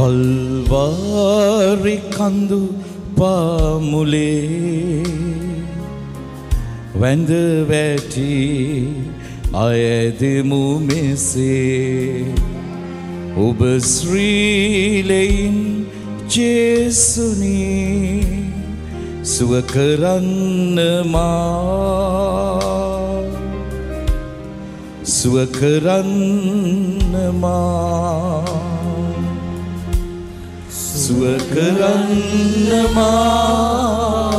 කල්වාරි කඳු පාමුලේ වැඳ වැටි අයදෙමු මෙසේ ඔබ ශ්‍රීලයින් ජේසුනි සුව කරන්න මා සුව කරන්න මා සුව කරන්න මා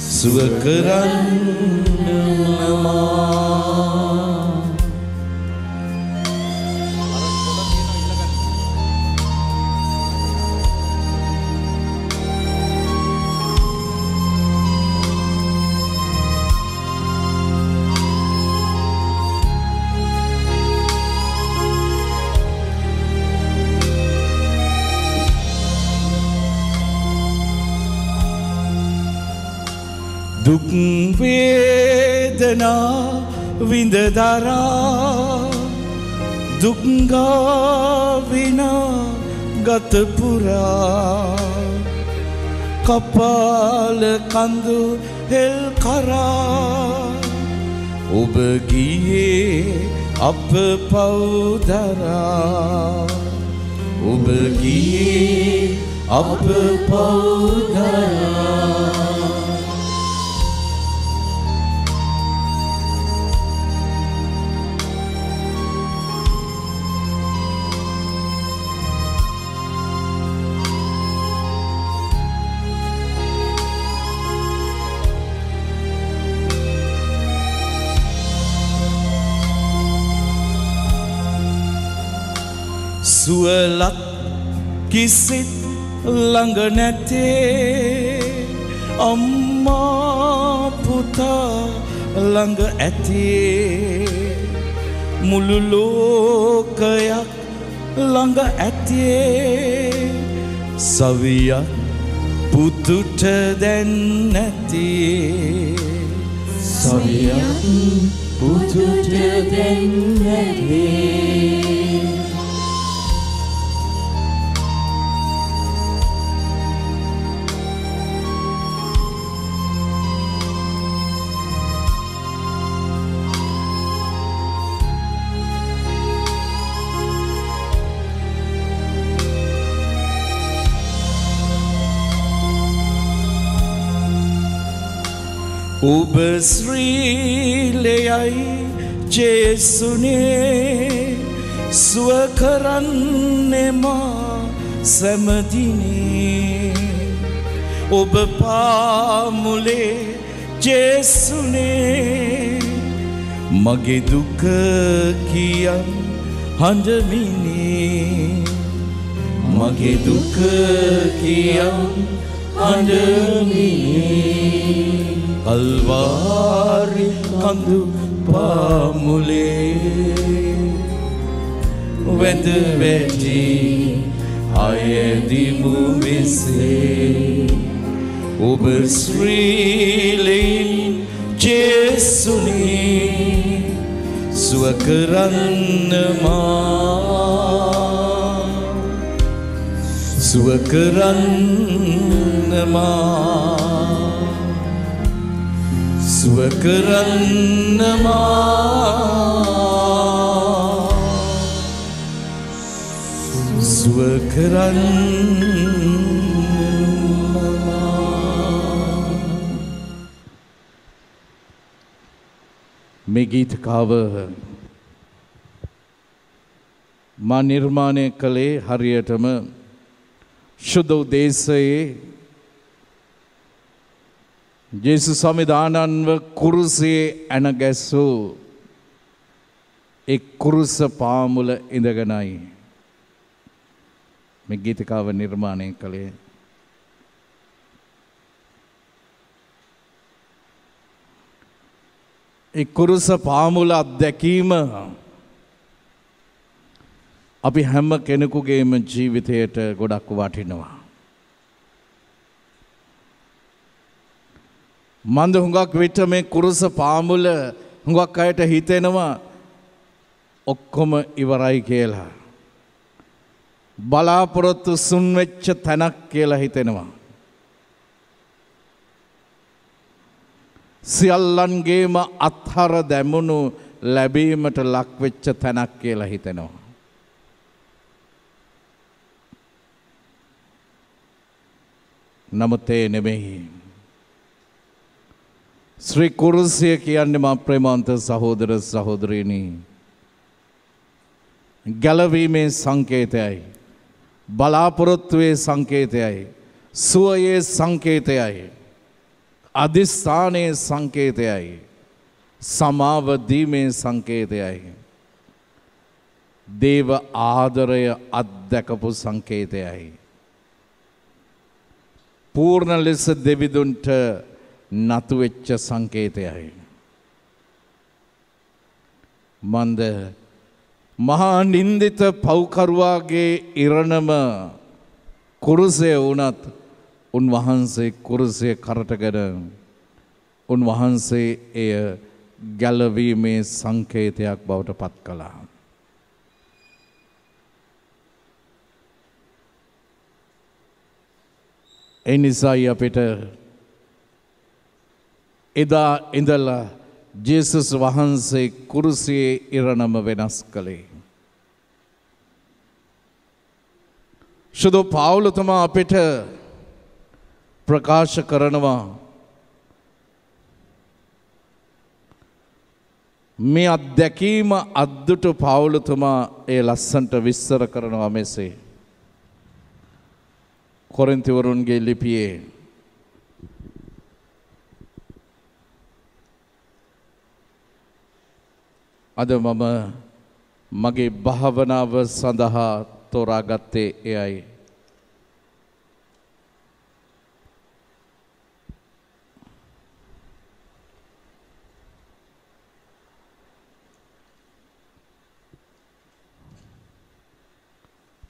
සුව කරන්න මා දුක් වේදනා විඳ දරා දුක් ගාවිනා ගත පුරා කපාල කඳු හෙල් කරා ඔබ ගියේ අප පවුදරා ඔබ ගියේ අප පවුදරා සුවලත් කිසිත් ළඟ නැතේ අම්මා පුතා ළඟ ඇතේ මුළු ලෝකයක් ළඟ ඇතේ සවියක් පුතුට දැන් නැතේ සවියක් පුතුට දැන් නැතේ ඔබ ශ්‍රීලයයි ජේසුනේ සුව කරන්නේ මා සෑමදිනේ ඔබ පාමුලේ ජේසුනේ මගේ දුක කියන් හඬමිනේ මගේ දුක කියන් හඬමිනේ කල්වාරි කඳු පාමුලේ වැඳ වැටි අයදිමු මෙසේ ඔබ ශ්‍රීලයින් ජේසුනි සුව කරන්න මා සුව කරන්න මා සුව කරන්න මා සුව කරන්න මා මේ ගීතකාව මා නිර්මාණය කළේ හරියටම ශුද්ධ උදේසයේ ජේසු සමිදානන්ව කුරුසයේ ඇන ගැස්සූ එක් කුරුස පාමුල ඉඳගෙනයි මේ ගීතිකාව නිර්මාණය කළේ. ඒ කුරුස පාමුල අත්දැකීම අපි හැම කෙනෙකුගේම ජීවිතයට ගොඩක් වටිනවා. මන්ද හුඟක් විට මේ කුරුස පාමුල හුඟක් අයට හිතෙනවා ඔක්කොම ඉවරයි කියලා. බලාපොරොත්තු සුන් වෙච්ච තැනක් කියලා හිතෙනවා. සියල්ලන්ගේම අත්හර දැමුණු ලැබීමට ලක්වෙච්ච තැනක් කියලා හිතෙනවා. නමුත් ඒ නෙමෙයි. ශ්‍රී කුරුසිය කියන්නේ මා ප්‍රේමාන්ත සහෝදර සහෝදරියනි ගැලවීමේ සංකේතයයි. බලාපොරොත්තුවේ සංකේතයයි. සුවයේ සංකේතයයි. අධිස්ථානයේ සංකේතයයි. සමාව දීමේ සංකේතයයි. දේව ආදරය අත්දකපු සංකේතයයි. පූර්ණ ලෙස දෙවිදුන්ට නතු වෙච්ච සංකේතයයි. මන්ද මහා නින්දිත පව්කරුවාගේ ඉරණම කුරුසය වුණත් උන්වහන්සේ කුරුසය කරටගෙන උන්වහන්සේ එය ගැලවීමේ සංකේතයක් බවට පත් කළා. ඒ නිසායි අපිට එදා ඉඳලා ජේසුස් වහන්සේ කුරුසියේ ඉරණම වෙනස් කළේ. ශුද්ධ පවුලතුමා අපිට ප්‍රකාශ කරනවා මේ අත්දැකීම අද්දුටු පවුලතුමා ඒ ලස්සන්ට විස්තර කරනවා මෙසේ. කොරින්තිවරුන්ගේ ලිපියේ අද මම මගේ භාවනාව සඳහා තෝරාගත්තේ එයයි.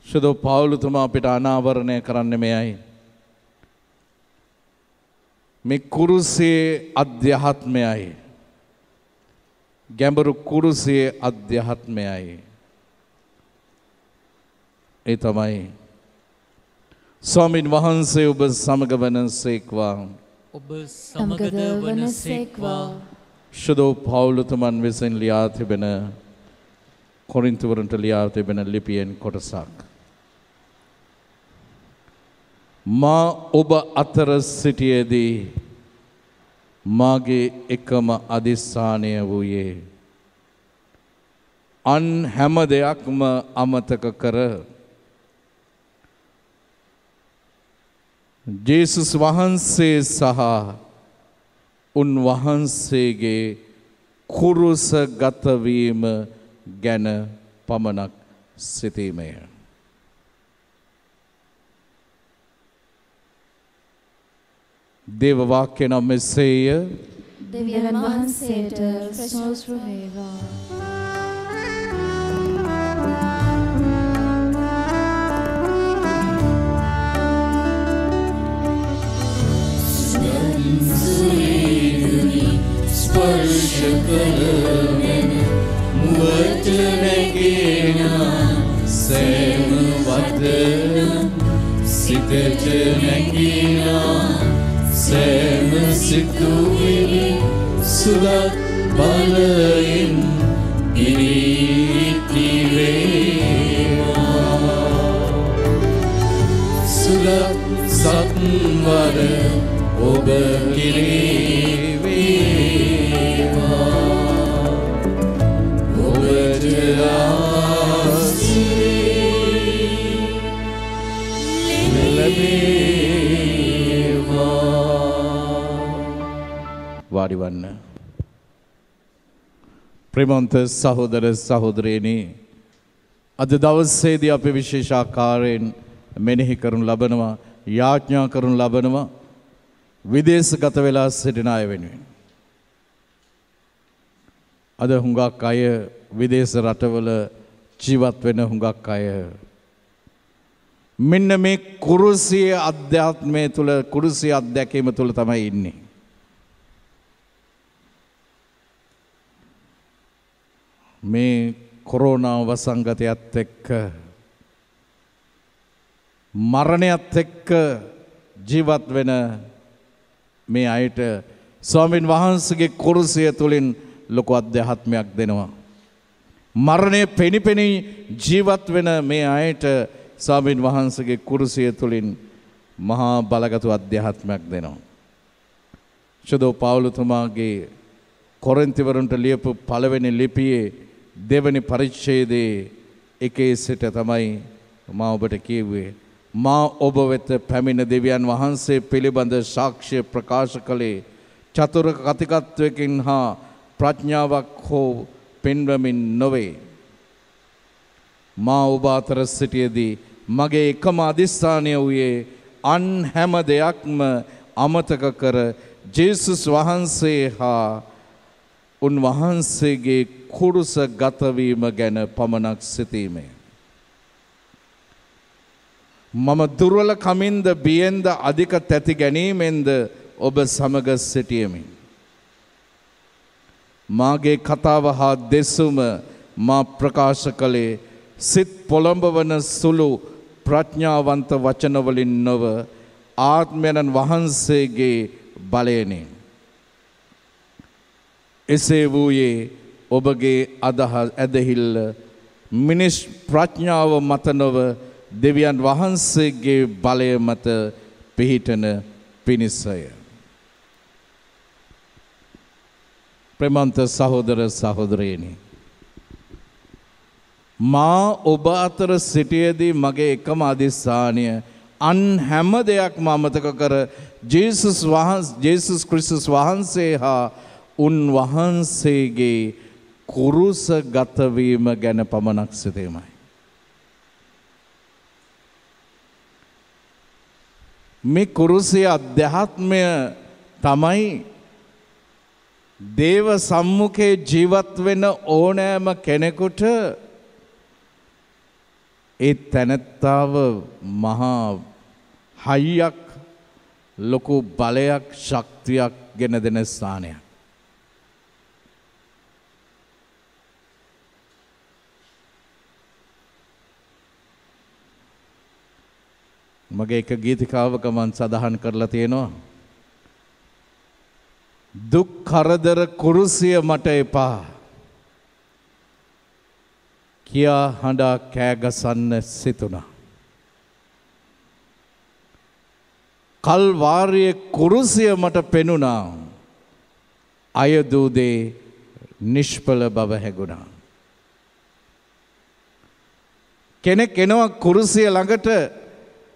ශුද්ධ පවුලතුමා අපිට අනාවරණය කරන්න මෙයයි. මේ කුරුසියේ අධ්‍යාත්මයයි. ගැඹුරු කුරුසියේ අධ්‍යාත්මයයි. ඒ තමයි ස්වාමීන් වහන්සේ ඔබ සමග වනසේක්වා. ඔබ සමගද වනසේක්වා. ශුද්ධ පවුලතුමන් විසින් ලියා තිබෙන කොරින්තුවරුන්ට ලියා තිබෙන ලිපියෙන් කොටසක්. මා ඔබ අතර සිටියේදී මාගේ එකම අධිස්ථානය වූයේ අන් හැම දෙයක්ම අමතක කර ජේසුස් වහන්සේ සහ උන්වහන්සේගේ කුරුස ගතවීම ගැන පමණක් සිතීමය. දේව වාක්‍ය නම් මෙසේය. දෙවියන් වහන්සේට ප්‍රශංසා වේවා. ස්පර්ශ කරන මුවට නැගෙන සෑම වදන සිතට නැගෙන සෑම සිතුවිලි සුලත් බලයෙන් ඉරිති වේවා. සුලත් සත්වර ඔබ කිරී වේවා. ඔබට ආශිර්වාද ලැබේවා. වාඩිවන්න. ප්‍රේමවන්ත සහෝදර සහෝදරියනි, අද දවසේදී අපි විශේෂාකාරයෙන් මෙනෙහි කරනු ලබනවා, යාඥා කරනු ලබනවා විදේශගත වෙලා සිටින අය වෙනුවෙන්. අද හුඟක් අය විදේශ රටවල ජීවත් වෙන හුඟක් අය මෙන්න මේ කුරුසිය අධ්‍යාත්මය තුළ, කුරුසිය අත්දැකීම තුළ තමයි ඉන්නේ. මේ කොරෝනා වසංගතයත් එක්ක මරණයත් එක්ක ජීවත් වෙන මේ අයට ස්වාමින් වහන්සේගේ කුරුසිය තුලින් ලොකු අධ්‍යාත්මයක් දෙනවා. මරණය පෙනිපෙනී ජීවත් වෙන මේ අයට ස්වාමින් වහන්සේගේ කුරුසිය තුලින් මහා බලගතු අධ්‍යාත්මයක් දෙනවා. ශුද්ධ පවුලතුමාගේ කොරින්තිවරුන්ට ලියපු පළවෙනි ලිපියේ දෙවැනි පරිච්ඡේදයේ එකේ සිට තමයි මා ඔබට කියුවේ මා ඔබ වෙත පැමිණ දෙවියන් වහන්සේ පිළිබඳ සාක්ෂි ප්‍රකාශ කළේ චතුර කතිකත්වයකින් හා ප්‍රඥාවක් හෝ පෙන්වමින් නොවේ. මා ඔබ අතර සිටියේදී මගේ එකම අදිස්ථානය වූයේ අන් හැම දෙයක්ම අමතක කර ජේසුස් වහන්සේ හා උන්වහන්සේගේ කුරුස ගතවීම ගැන පමණක් සිතීමේ. මම දුර්වල කමින්ද බියෙන්ද අධික තැති ගැනීමෙන්ද ඔබ සමග සිටියෙමි. මාගේ කතාව හා දෙසුම මා ප්‍රකාශ කළේ සිත් පොළඹවන සුළු ප්‍රඥාවන්ත වචනවලින් නොව ආත්මයන් වහන්සේගේ බලයෙනි. එසේ වූයේ ඔබගේ ඇදහිල්ල මිනිස් ප්‍රඥාව මත නොව දෙවියන් වහන්සේගේ බලය මත පිහිටන පිණිසය. ප්‍රේමන්ත සහෝදර සහෝදරියනි, මා ඔබ අතර සිටියේදී මගේ එකම අදිස්ථානය අන් හැම දෙයක්ම අමතක කර ජේසුස් ක්‍රිස්තුස් වහන්සේ හා උන්වහන්සේගේ කුරුස ගතවීම ගැන පමණක් සිතීමයි. මේ කුරුසේ අධ්‍යාත්මය තමයි දේව සම්මුඛේ ජීවත් වෙන ඕනෑම කෙනෙකුට ඒ තැනැත්තාව මහා හයියක් ලොකු බලයක් ශක්තියක් ගෙන දෙන ස්ථානයක්. මගේ එක ගීතිකාවක මම සඳහන් කරලා තියෙනවා දුක් කරදර කුරුසිය මට එපා කියා හඬා කෑගසන්න සිතුණා. කල්වාරියේ කුරුසිය මට පෙනුණා අයදූ දේ නිෂ්ඵල බව හැඟුණා. කෙනෙක් එනවා කුරුසිය ළඟට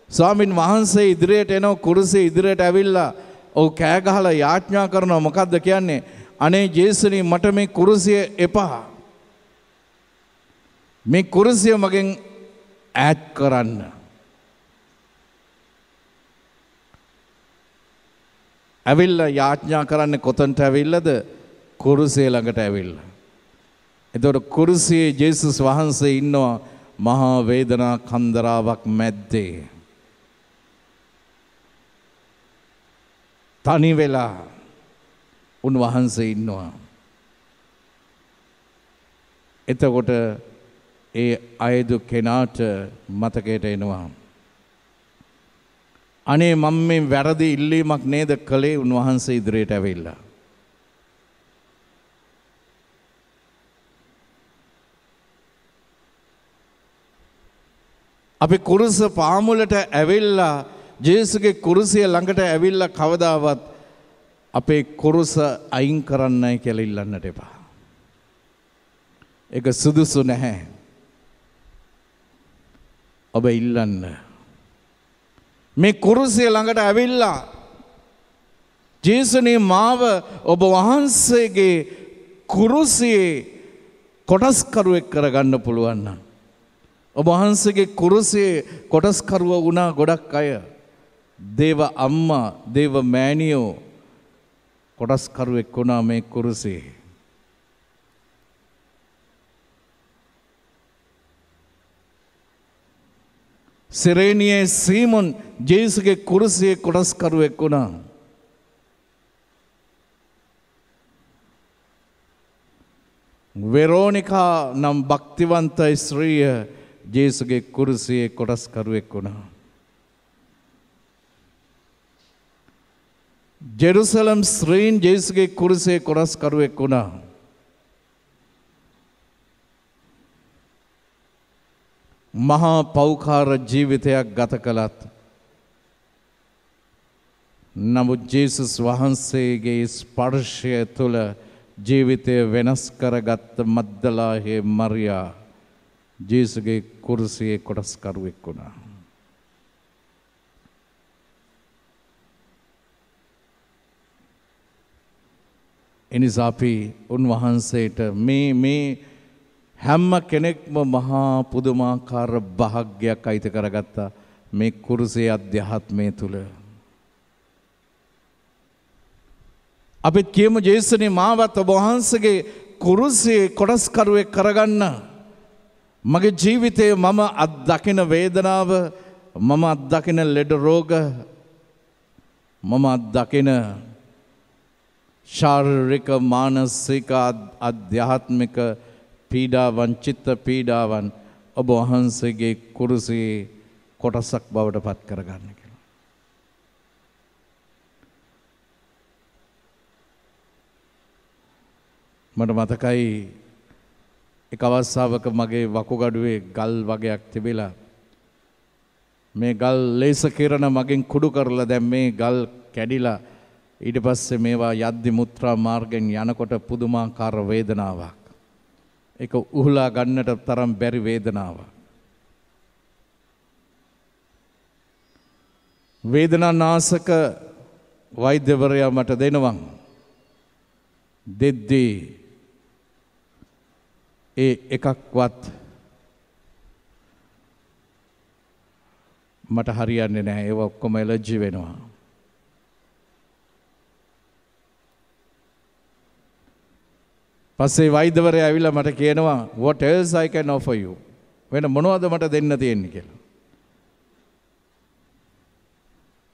ස්වාමින් වහන්සේ ඉදිරියට එනවා කුරුසිය ඉදිරියට ඇවිල්ලා ඔව් කෑ ගහලා යාඥා කරනවා මොකද්ද කියන්නේ අනේ ජේසුනි මට මේ කුරුසිය එපා මේ කුරුසිය මගෙන් ඈත් කරන්න. ඇවිල්ලා යාඥා කරන්නේ කොතනට ඇවිල්ලාද? කුරුසිය ළඟට ඇවිල්ලා. එතකොට කුරුසියේ ජේසුස් වහන්සේ ඉන්නවා මහා වේදනා කන්දරාවක් මැද්දේ. තනි වෙලා උන්වහන්සේ ඉන්නවා. එතකොට ඒ අයදු කෙනාට මතකයට එනවා අනේ මම මේ වැරදි ඉල්ලීමක් නේද කළේ උන්වහන්සේ ඉදිරියට ඇවිල්ලා. අපි කුරුස පාමුලට ඇවිල්ලා ජේසුගේ කුරුසිය ළඟට ඇවිල්ලා කවදාවත් අපේ කුරුස අයින් කරන්නයි කියලා ඉල්ලන්නට එපා. ඒක සුදුසු නැහැ. ඔබ ඉල්ලන්න. මේ කුරුසිය ළඟට ඇවිල්ලා ජේසුනේ මාව ඔබ වහන්සේගේ කුරුසියේ කොටස්කරුවෙක් කරගන්න පුළුවන් නම් ඔබ වහන්සේගේ කුරුසියේ කොටස්කරුව වුණා ගොඩක් අය. දේව අම්මා දේව මෑණියෝ කොටස්කරුවෙක් වුණා මේ කුරුසියේ. සිරේනියේ සීමොන් ජේසුගේ කුරුසියේ කොටස්කරුවෙක් වුණා. වෙරෝනිකා නම් භක්තිවන්ත ස්ත්‍රිය ජේසුගේ කුරුසියේ කොටස්කරුවෙක් වුණා. ජෙරුසලම් ස්ත්‍රීන් ජේසුගේ කුරුසේ කොටස්කරුවෙක් වුණා. මහා පෞකාර ජීවිතයක් ගත කළත් නමුත් ජේසුස් වහන්සේගේ ස්පර්ශය තුළ ජීවිතය වෙනස් කරගත්ත මග්දලාහේ මරියා ජේසුගේ කුරුසියේ කොටස්කරුවෙක් වුණා. එනිසා අපි උන්වහන්සේට මේ හැම කෙනෙක්ම මහා පුදුමාකාර භාග්‍යයක් අයිති කරගත්තා මේ කුරුසේ අධ්‍යාත්මය තුළ. අපිත් කියමු ජේසුනේ මාවත් ඔබ වහන්සේගේ කුරුසියේ කොටස්කරුවෙක් කරගන්න. මගේ ජීවිතයේ මම අත්දකින වේදනාව, මම අත්දකින ලෙඩ රෝග, මම අත්දකින ශාරීරික මානසික අධ්‍යාත්මික පීඩාවන්, චිත්ත පීඩාවන් ඔබ වහන්සේගේ කුරුසියේ කොටසක් බවට පත් කරගන්න කියලා. මට මතකයි එක අවස්ථාවක මගේ වකුගඩුවේ ගල් වගයක් තිබිලා මේ ගල් ලේස කිරණ මගෙන් කුඩු කරලා දැන් මේ ගල් කැඩිලා ඊට පස්සේ මේවා යද්දි මුත්‍රා මාර්ගෙන් යනකොට පුදුමාකාර වේදනාවක්. ඒක උහුලා ගන්නට තරම් බැරි වේදනාවක්. වේදනානාශක වෛද්‍යවරයා මට දෙනවා. දෙද්දී ඒ එකක්වත් මට හරියන්නේ නැහැ. ඒවා ඔක්කොම එලර්ජි වෙනවා. පස්සේ වෛද්‍යවරයා ඇවිල්ලා මට කියනවා what else I can offer you? වෙන මොනවද මට දෙන්න තියෙන්නේ කියලා.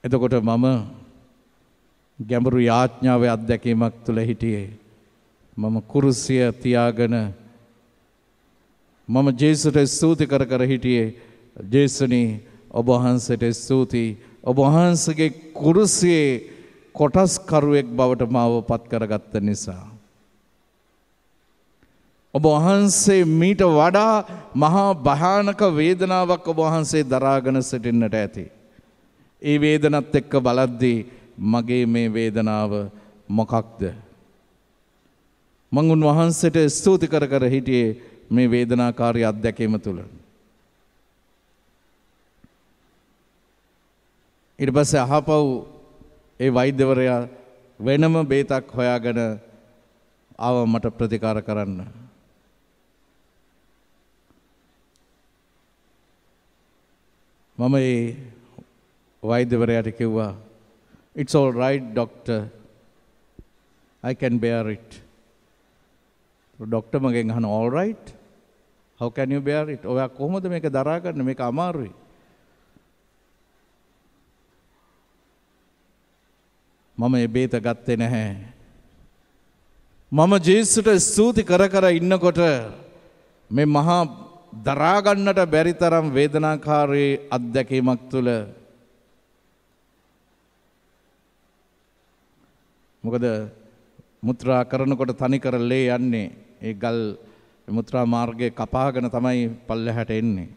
එතකොට මම ගැඹුරු යාඥාවේ අත්දැකීමක් තුළ හිටියේ. මම කුරුසිය තියාගෙන මම ජේසුට ස්තුති කර කර හිටියේ. ජේසුනි ඔබ වහන්සේට ස්තුතියි. ඔබ වහන්සේගේ කුරුසියේ කොටස්කරුවෙක් බවට මාව පත් කරගත්ත නිසා. ඔබ වහන්සේ මීට වඩා මහා භයානක වේදනාවක් ඔබ වහන්සේ දරාගෙන සිටින්නට ඇති. ඒ වේදනත් එක්ක බලද්දී මගේ මේ වේදනාව මොකක්ද? මං උන්වහන්සේට ස්තුති කර කර හිටියේ මේ වේදනාකාරී අත්දැකීම තුළ. ඊට පස්සේ අහපව් ඒ වෛද්‍යවරයා වෙනම බේතක් හොයාගෙන ආව මට ප්‍රතිකාර කරන්න. මම ඒ වෛද්‍යවරයාට කිව්වා it's all right doctor, I can bear it. Doctor මගෙන් අහන all right, how can you bear it? ඔයා කොහොමද මේක දරා ගන්න? මේක අමාරුයි. මම ඒ බේත ගත්තේ නැහැ. මම ජේසුට ස්තුති කර කර ඉන්නකොට මේ මහා දරා ගන්නට බැරි තරම් වේදනාකාරී අත්දැකීමක් තුළ, මොකද මුත්‍රා කරනකොට තනිකර ලේ යන්නේ. ඒ ගල් මුත්‍රා මාර්ගයේ කපාගෙන තමයි පල්ලෙහාට එන්නේ.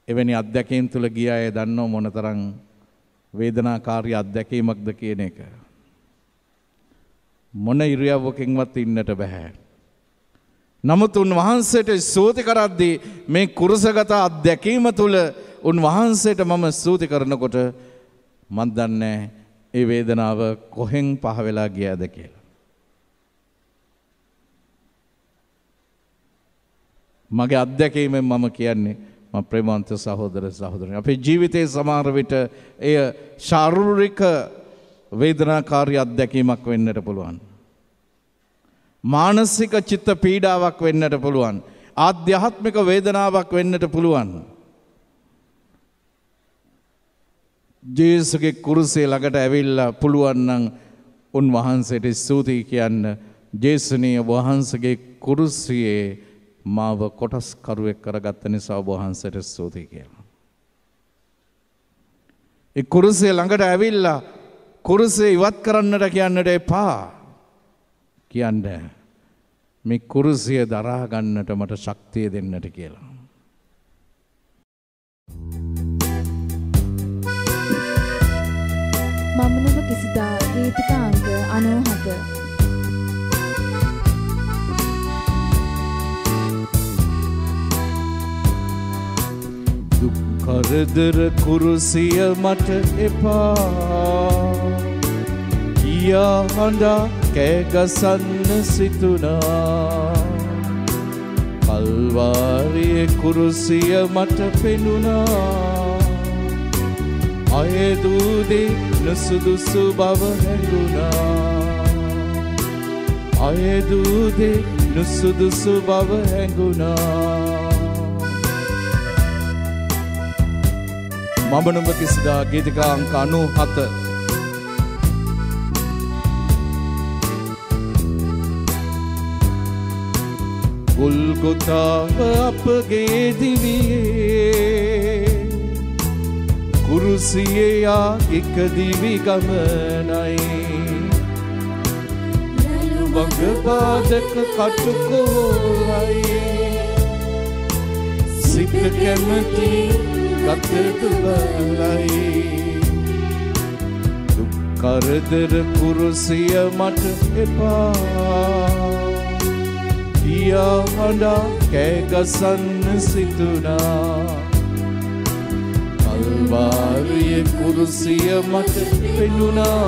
එවැනි අත්දැකීම් තුළ ගිය අය දන්නව මොනතරම් වේදනාකාරී අත්දැකීමක්ද කියන එක. මොන ඉරියව්වකින්වත් ඉන්නට බෑ. නමුත් උන්වහන්සේට ස්තුති කරද්දී මේ කුරුසගත අත්දැකීම තුළ උන්වහන්සේට මම ස්තුති කරනකොට මන් දන්නේ ඒ වේදනාව කොහෙන් පහ වෙලා ගියාද කියලා. මගේ අත්දැකීමෙන් මම කියන්නේ මම ප්‍රේමවන්ත සහෝදර සහෝදරයන්, අපේ ජීවිතයේ සමහර විට එය ශාරීරික වේදනාකාරී අත්දැකීමක් වෙන්නට පුළුවන්. මානසික චිත්ත පීඩාවක් වෙන්නට පුළුවන්. ආධ්‍යාත්මික වේදනාවක් වෙන්නට පුළුවන්. ජේසුගේ කුරුසිය ළඟට ඇවිල්ලා පුළුවන් නම් උන්වහන්සේට ස්තුතියි කියන්න. ජේසුනි ඔබ වහන්සේගේ කුරුසියේ මාව කොටස්කරුවෙක් කරගත්ත නිසා ඔබ වහන්සේට ස්තුතියි කියලා. ඒ කුරුසිය ළඟට ඇවිල්ලා කුරුසිය ඉවත් කරන්නට කියන්නට එපා. කියන්නේ මේ කුරුසිය දරා ගන්නට මට ශක්තිය දෙන්නට කියලා. මමනව කිසිදා ගීතිකාංග 97 දුක් කරදර කුරුසිය මට එපා කියා හඬා කෑගසන්න සිතුනා කල්වාරියේ කුරුසිය මට පෙනුණා අයදුදේ නුසුදුසු බව හැඟුණා අයදුදේ නුසුදුසු බව හැඟුණා මම නුඹ කිසිදා ගීතිකා අංක 97 ගොල්ගොතාව අපගේ දිවියේ කුරුසියේ යා එක දිවි ගමනයි වග පාදක කටුකොලයි සිත කැමති ගත දුබලයි දුක් කරදර කුරුසිය මට එපා කියා හඬා කෑගසන්න සිතුනා කල්වාරියේ කුරුසිය මට පෙනුණා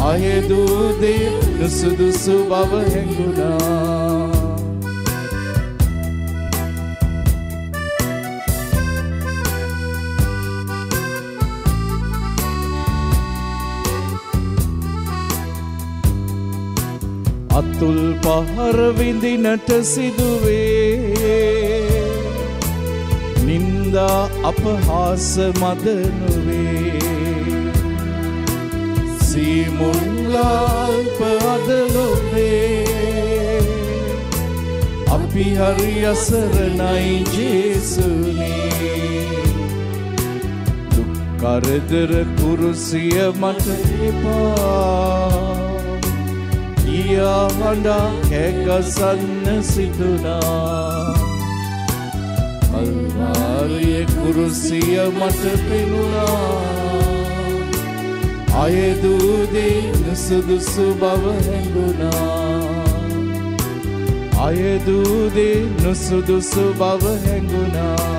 අයදුදේ නුසුදුසු බව හැඟුණා අතුල් පහර විඳිනට සිදුවේ නින්දා අපහාස මද නොවේ සීමුන්ලාල්ප අදලොවේ අපි හරි අසරණයි ජේසුනේ දුක් කරදර කුරුසිය මට එපා කියා හඬා කෑගසන්න සිතුනා කල්වාරියේ කුරුසිය මට පෙනුණා අයදුදේ නුසුදුසු බව හැඟුණා අයදුදේ නුසුදුසු බව හැඟුණා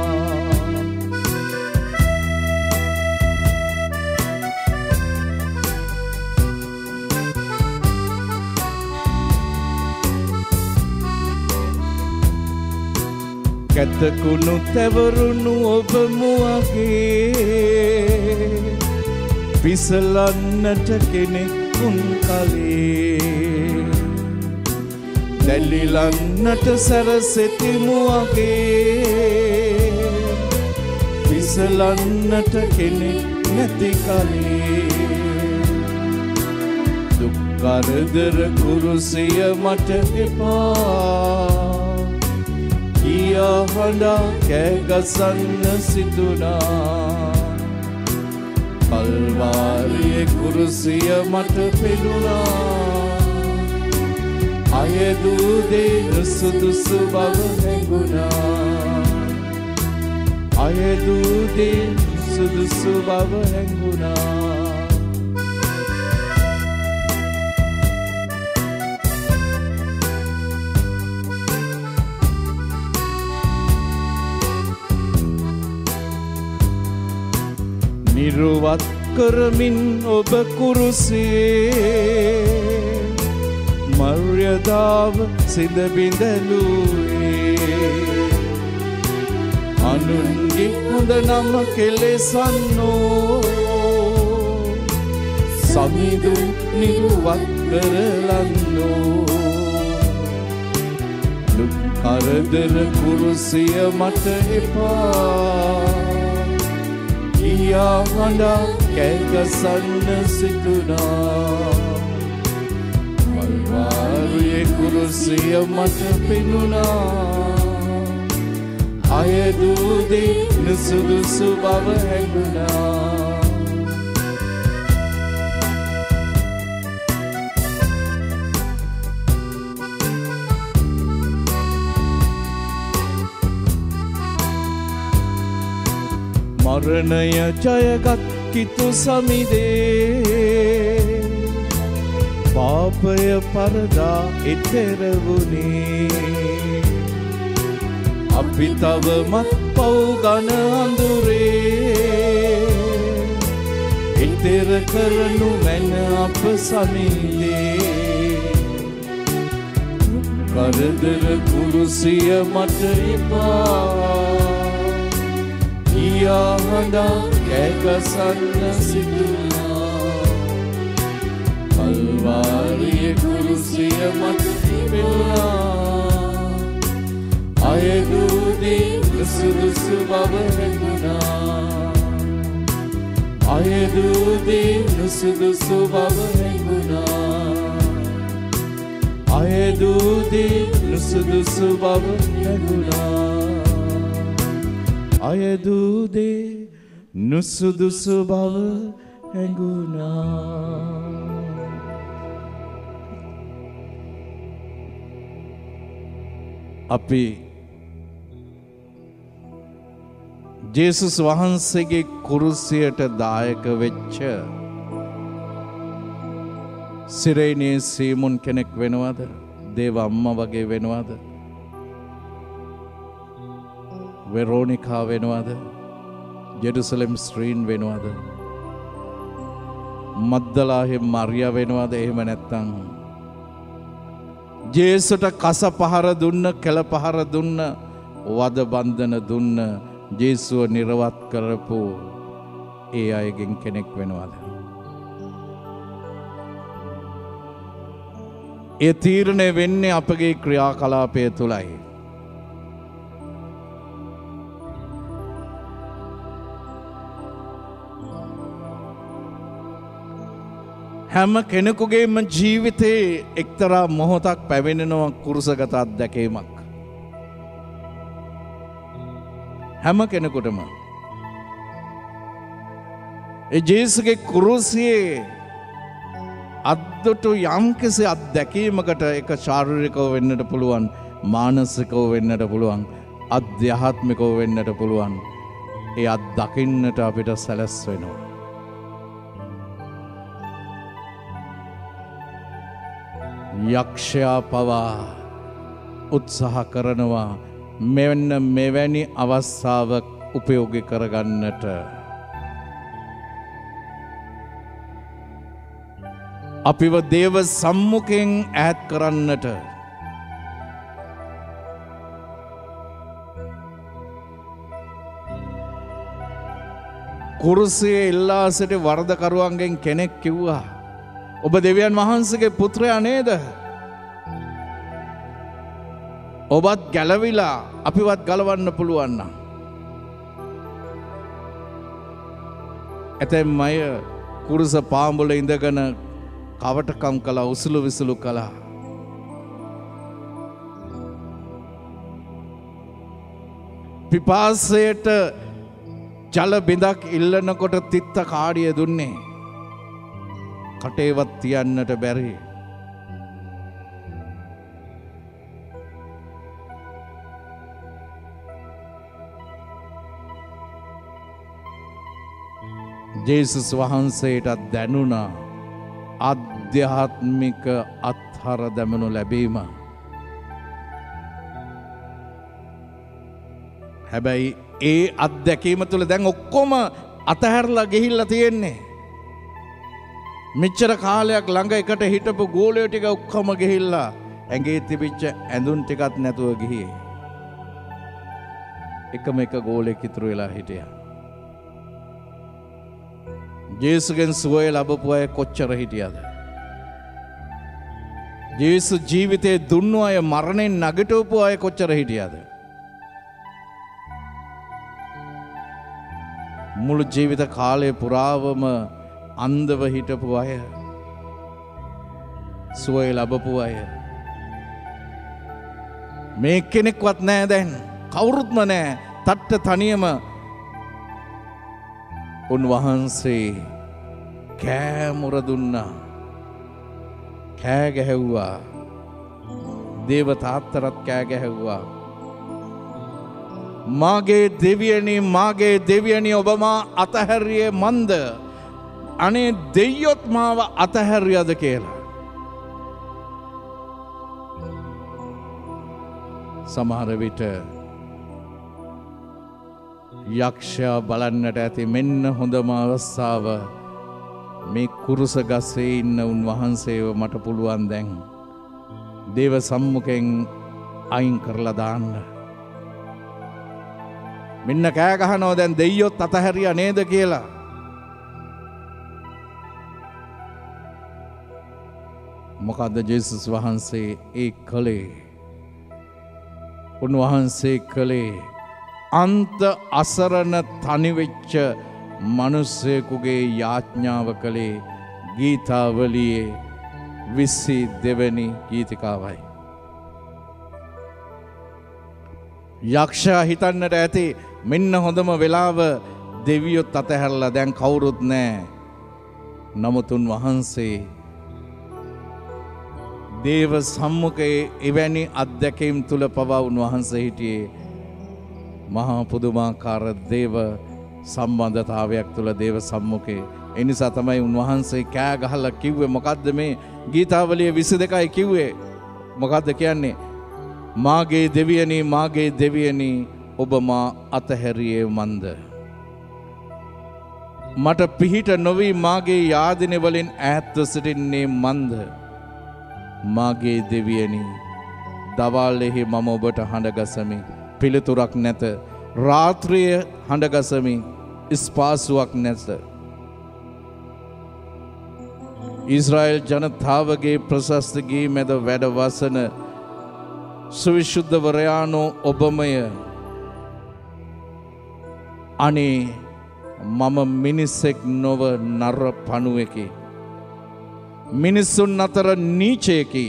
කැතකුණු තැවරුණු ඔබ මුවගේ පිසලන්නට කෙනෙකුන් කලේ දැලිලන්නට සැරසෙති මුවගේ පිසලන්නට කෙනෙක් නැති කලේ දුක් කරදර කුරුසිය මට එපා කියා හඬා කෑගසන්න සිතුනා කල්වාරියේ කුරුසිය මට පෙනුණා අයදුදේ නුසුදුසු බව හැඟුණා අයදුදේ නුසුදුසු බව හැඟුණා නිරුවත් කරමින් ඔබ කුරුසියේ මර්යාදාව සිඳ බිඳලුවේ අනුන්ගේ හොඳ නම කෙලෙසන්නෝ සමිඳු නිරුවත් කරලන්නෝ දුක් කරදර කුරුසිය මට එපා කියා හඬා කෑගසන්න සිතුනා කල්වාරියේ කුරුසිය මට පෙනුණා අයදුදේ නුසුදුසු බව හැඟුණා. මරණය ජයගත් කිතු සමිදේ පාපය පරදා එතෙර වුණේ. අපි තවමත් පව් ගන අඳුරේ එතෙර කරනු මැන අප සමිදේ. කරදර කුරුසිය මට එපා කියා හඬා කෑගසන්න සිදුනා. කල්වාරියේ කුරුසිය මට තිබෙනා. අයදුදේ නුසුදුසු බව හැඟුණා. අයදුදේ නුසුදුසු බව හැඟුණා. අයදුදේ නුසුදුසු බව හැඟුණා. අයදුදේ නුසුදුසු බව හැඟුණා. අපි ජේසුස් වහන්සේගේ කුරුසියට දායක වෙච්ච සිරේනේ සීමුන් කෙනෙක් වෙනවද? දේව අම්මා වගේ වෙනවද? වෙරෝනිකා වෙනවද? ජෙරුසලම් ස්ත්‍රීන් වෙනවද? මද්දලාහේ මරියා වෙනවද? එහෙම නැත්තම් ජේසුට කස පහර දුන්න, කෙල පහර දුන්න, වද බන්ධන දුන්න, ජේසුව නිර්වත් කරපු ඒ අයගෙන් කෙනෙක් වෙනවද? ඒ තීරණය වෙන්නේ අපගේ ක්‍රියාකලාපය තුලයි. හැම කෙනෙකුගේම ජීවිතේ එක්තරා මොහොතක් පැවෙනෙනවා කුරුසගත අත්දැකීමක්. හැම කෙනෙකුටම ඒ ජේසුගේ කුරුසියේ අද්දොටු යම්කිසි අත්දැකීමකට එක ශාරීරිකව වෙන්නට පුළුවන්, මානසිකව වෙන්නට පුළුවන්, අධ්‍යාත්මිකව වෙන්නට පුළුවන්. ඒ අත්දකින්නට අපිට සැලැස්වෙනවා. යක්ෂයා පවා උත්සාහ කරනවා මෙන්න මෙවැනි අවස්ථාවක් උපයෝගී කරගන්නට. අපිව දේව සම්මුඛයෙන් ඈත් කරන්නට. කුරුසියේ ඉල්ලා සිටි වරදකරුවන්ගෙන් කෙනෙක් කිව්වා, ඔබ දෙවියන් වහන්සේගේ පුත්‍රයා නේද? ඔබත් ගැලවිලා අපිවත් ගලවන්න පුළුවන් නම්. ඇතැම් අය කුරුස පාඹුල ඉඳගෙන කවටකම් කළා, උසුළු විසුළු කළා. පිපාසයට ජල බිඳක් ඉල්ලනකොට තිත්ත කාඩිය දුන්නේ. කටේවත් තියන්නට බැරි. ජේසුස් වහන්සේට දැනුණා ආධ්‍යාත්මික අත්හර දැමනු ලැබීම. හැබැයි ඒ අත්දැකීම තුළ දැන් ඔක්කොම අතහැරලා ගිහිල්ලා තියෙන්නේ. මෙච්චර කාලයක් ළඟ එකට හිටපු ගෝලයෝ ටික ඔක්කොම ගිහිල්ලා ඇඟේ තිබිච්ච ඇඳුම් ටිකත් නැතුව ගිහියේ. එකම එක ගෝලෙක් ඉතුරු වෙලා හිටියා. ජේසුගෙන් සුවය ලැබපු අය කොච්චර හිටියද? ජේසු ජීවිතේ දුන්නු අය, මරණයෙන් නැගිටවපු අය කොච්චර හිටියද? මුළු ජීවිත කාලය පුරාවම අන්ධව හිටපු අය, සුවය ලැබපු අය, මේ කෙනෙක්වත් නෑ දැන්. කවුරුත්ම නැහැ. තට්ට තනියම උන්වහන්සේ කෑමුර දුන්නා. කෑ ගැහැව්වා. දේව තාත්තරත් කෑ ගැහැව්වා. මාගේ දෙවියනි ඔබ මා අතහැරියේ මන්ද? අනේ දෙයියොත් මාව අතහැරියද කියලා. සමහර විට යක්ෂයා බලන්නට ඇති මෙන්න හොඳම අවස්ථාව. මේ කුරුස ගස්සේ ඉන්න උන්වහන්සේව මට පුළුවන් දැන් දේව සම්මුඛයෙන් අයින් කරලා දාන්න. මෙන්න කෑ ගහනවා දැන් දෙයියොත් අතහැරියා නේද කියලා. මොකද්ද ජේසුස් වහන්සේ ඒ කළේ? උන්වහන්සේ කළේ අන්ත අසරණ තනිවෙච්ච මිනිසෙකුගේ යාඥාව කළේ ගීතාවලියේ 22 වෙනි ගීතිකාවයි. යක්ෂයා හිතන්නට ඇති මෙන්න හොඳම වෙලාව දෙවියොත් අතහැරලා දැන් කවුරුත් නැහැ. නමුත් උන්වහන්සේ දේව සම්මුඛයේ එවැනි අත්දැකීම් තුල පවා උන්වහන්සේ හිටියේ මහා පුදුමාකාර දේව සම්බන්ධතාවයක් තුල දේව සම්මුඛයේ. ඒ නිසා තමයි උන්වහන්සේ කෑ ගහලා කිව්වේ මොකද්ද මේ ගීතාවලිය 22යි කිව්වේ. මොකද්ද කියන්නේ? මාගේ දෙවියනි ඔබ මා අතහැරියේ මන්ද? මට පිහිට නොවි මාගේ යාදින වලින් ඈත්ව සිටින්නේ මන්ද? මාගේ දෙවියනි දවල්ෙහි මම ඔබට හඬගසමි පිළිතුරක් නැත. රාත්‍රිය හඬගසමි ස්පාසුවක් නැත. ඊශ්‍රායෙල් ජනතාවගේ ප්‍රශස්ත ගී මැද වැඩ වසන සුවිශුද්ධවරයාණෝ ඔබමය. අනේ මම මිනිසෙක් නොව නර පණුවෙකි. මිනිසුන් අතර නීචයෙකි.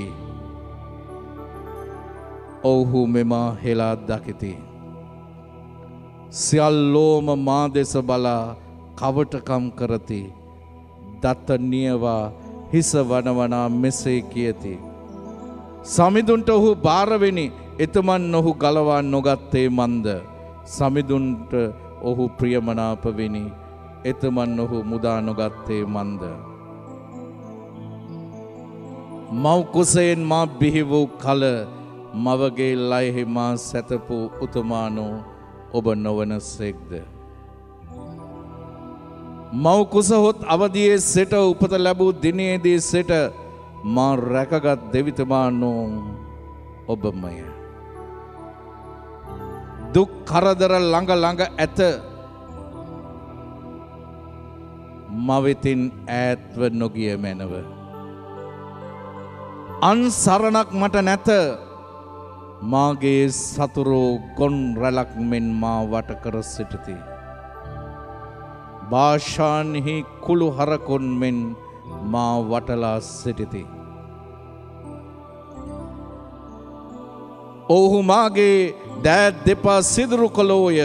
ඔව්හු මෙම හෙලා දකිති. සියල්ලෝම මා දෙස බලා කවටකම් කරති. දත නියවා හිස වනවනා මෙසේ කියති. සමිඳුන්ට ඔහු බාරවෙනි. එතුමන් ඔහු ගලවා නොගත්තේ මන්ද? සමිඳුන්ට ඔහු ප්‍රියමනාප වෙනි. එතුමන් ඔහු මුදා නොගත්තේ මන්ද? මව් කුසයෙන් මා බිහි වූ කල මවගේ ලයෙහි මා සැතපු උතුමානෝ ඔබ නොවනසේක්ද? මව් කුස හොත් අවදියේ සිට උපත ලැබූ දිනයේදී සිට මා රැකගත් දෙවිතුමානෝ ඔබමය. දුක් කරදර ළඟ ඇත. මවෙතින් ඈත්ව නොගිය මැනව. අන්සරණක් මට නැත. මාගේ සතුරෝ ගොන් රැලක් මෙන් මා වට කර සිටිති. භාෂාන්හි කුළු හරකොන් මෙන් මා වටලා සිටිති. ඔහු මාගේ දෑත් දෙපා සිදුරු කළෝය.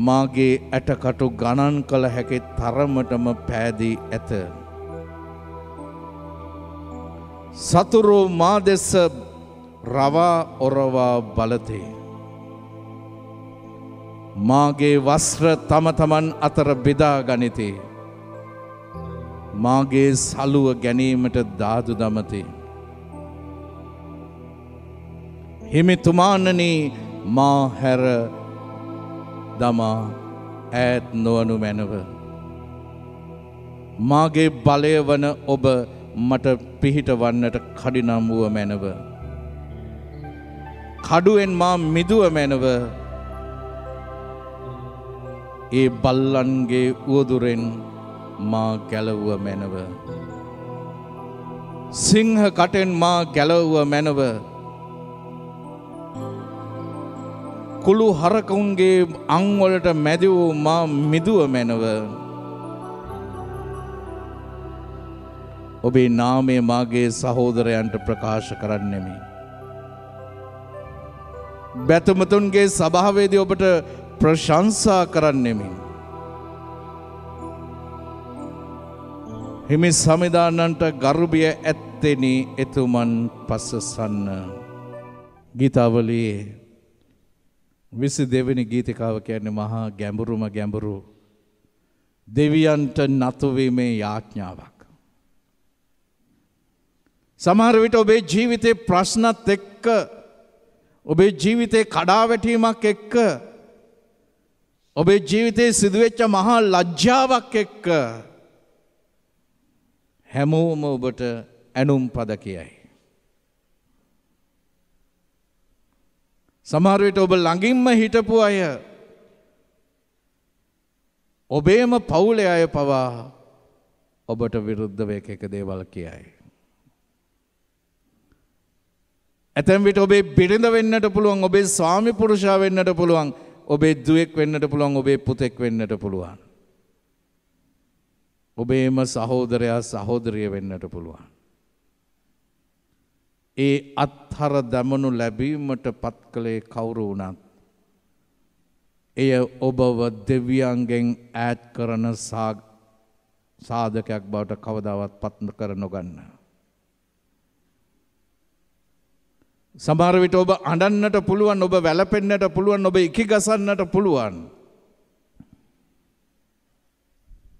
මාගේ ඇටකටු ගණන් කළ හැකි තරමටම පෑදී ඇත. සතුරෝ මා දෙස රවා ඔරවා බලති. මාගේ වස්ත්‍ර තම තමන් අතර බෙදා ගනිති. මාගේ සලුව ගැනීමට දාදු දමති. හිමිතුමානනි මා හැර දමා ඈත් නොවනු මැනව. මාගේ බලය වන ඔබ මට පිහිටවන්නට කඩිනම් වුව මැනව. කඩුවෙන් මා මිදුව මැනව. ඒ බල්ලන්ගේ උවදුරෙන් මා ගැලවුව මැනව. සිංහ කටෙන් මා ගැලවුව මැනව. කුළු හරකුන්ගේ අංවලට මැදි වූ මා මිදුව මැනව. ඔබේ නාමය මාගේ සහෝදරයන්ට ප්‍රකාශ කරන්නෙමි. බැතුමතුන්ගේ සභාවේදී ඔබට ප්‍රශංසා කරන්නෙමින් හිමි සමිදානන්ට ගරුබිය ඇත්තෙනි එතුමන් පසසන්න. ගීතාවලියේ 22 වෙනි ගීතිකාව කියන්නේ මහා ගැඹුරුම ගැඹුරු දෙවියන්ට නතු වීමේ යාඥාවක්. සමහර විට ඔබේ ජීවිතේ ප්‍රශ්නත් එක්ක ඔබේ ජීවිතේ කඩාවැටීමක් එක්ක ඔබේ ජීවිතේ සිදුවෙච්ච මහා ලැජ්ජාවක් එක්ක හැමෝම ඔබට ඇනුම් පද කියයි. සමහර විට ඔබ ළඟින්ම හිටපු අය ඔබේම පවුලේ අය පවා ඔබට විරුද්ධව එක දේවල් කියයි. ඇතැම් විට ඔබේ බිරිඳ වෙන්නට පුළුවන්, ඔබේ ස්වාමි පුරුෂයා වෙන්නට පුළුවන්, ඔබේ දුවෙක් වෙන්නට පුළුවන්, ඔබේ පුතෙක් වෙන්නට පුළුවන්. ඔබේම සහෝදරයා සහෝදරිය වෙන්නට පුළුවන්. ඒ අත්හර දමනු ලැබීමට පත් කළේ කවුරු වුණත් එය ඔබව දෙවියන්ගෙන් ඈත් කරන සාධකයක් බවට කවදාවත් පත් කර නොගන්න. සමහර විට ඔබ අඬන්නට පුළුවන්, ඔබ වැළපෙන්නට පුළුවන්, ඔබ ඉකිගසන්නට පුළුවන්.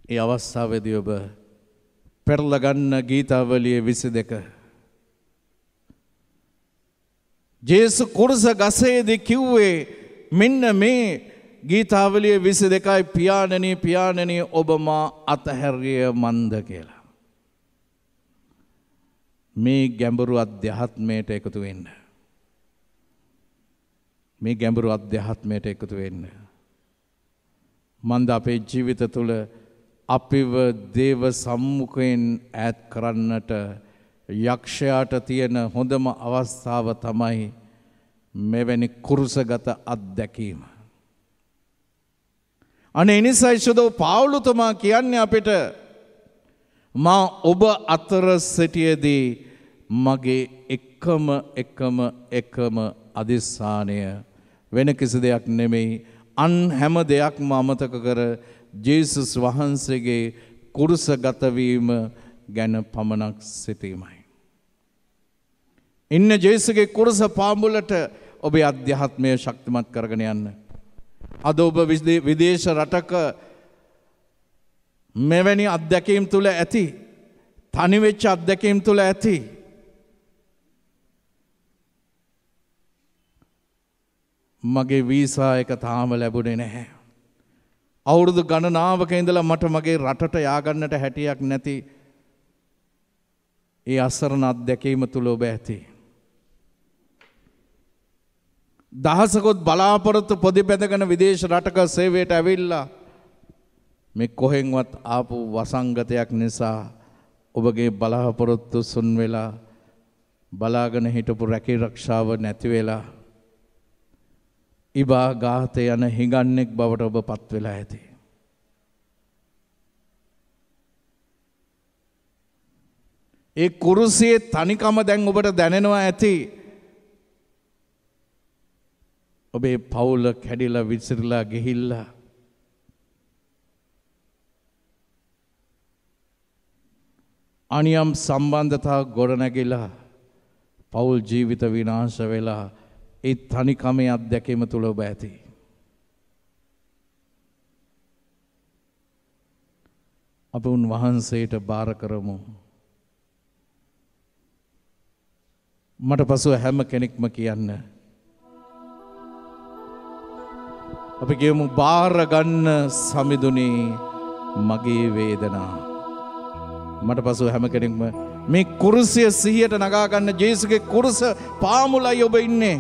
ඒ අවස්ථාවේදී ඔබ පෙරලා ගන්න ගීතාවලියේ 22 ජේසු කුරුස ගසේදී කිව්වේ මෙන්න මේ ගීතාවලියේ 22යි පියාණනි පියාණනි ඔබ මා අතහැරිය මන්ද කියලා. මේ ගැඹුරු අධ්‍යාත්මයට එකතු වෙන්න. මේ ගැඹුරු අධ්‍යාත්මයට එකතු වෙන්න. මන්ද අපේ ජීවිත තුළ අපිව දේව සම්මුඛයෙන් ඈත් කරන්නට යක්ෂයාට තියෙන හොඳම අවස්ථාව තමයි මෙවැනි කුරුසගත අත්දැකීම. අනේ එනිසා ශුද්ධ පාවුලුතුමා කියන්නේ අපිට මා ඔබ අතර සිටියේදී මගේ එකම අදිස්ථානය වෙන කිසි දෙයක් නෙමෙයි, අන් හැම දෙයක්ම අමතක කර ජේසුස් වහන්සේගේ කුරුසගත වීම ගැන පමණක් සිටීමයි. ඉන්න ජේසුගේ කුරුස පාමුලට ඔබේ අධ්‍යාත්මය ශක්තිමත් කරගෙන යන්න. අද ඔබ විදේශ රටක මෙවැනි අත්දැකීම් තුල ඇති, තනිවෙච්ච අත්දැකීම් තුල ඇති. මගේ වීසා එක තාම ලැබුණේ නැහැ. අවුරුදු ගණනාවක ඉඳලා මට මගේ රටට ය아가න්නට හැටියක් නැති ඒ අසරණ අත්දැකීම තුල ඔබ ඇති. දහසකොත් බලාපොරොත්තු පොදි බැඳගෙන විදේශ රටක සේවයට ඇවිල්ලා මේ කොහෙන්වත් ආපු වසංගතයක් නිසා ඔබගේ බලාපොරොත්තු සුන් වෙලා බලාගෙන හිටපු රැකී රක්ෂාව නැති වෙලා ඉබා ගාතේ යන හිඟන්නෙක් බවට ඔබ පත් වෙලා ඇති. ඒ කුරුසියේ තනිකම දැන් ඔබට දැනෙනවා ඇති. ඔබේ පවුල කැඩිලා විසිරලා ගිහිල්ලා අනියම් සම්බන්ධතා ගොඩනැගිලා පවුල් ජීවිත විනාශ වෙලා ඒ තනිකමේ අත්දැකීම තුල ඔබ ඇති. අප උන්වහන්සේට බාර කරමු. මට පසුව හැම කෙනෙක්ම කියන්න අපි කියමු බාර ගන්න සමිඳුනේ මගේ වේදනා. මට පසුව හැම කෙනෙක්ම මේ කුරුසිය සිහියට නගා ගන්න. ජේසුගේ කුරුස පාමුලයි ඔබ ඉන්නේ.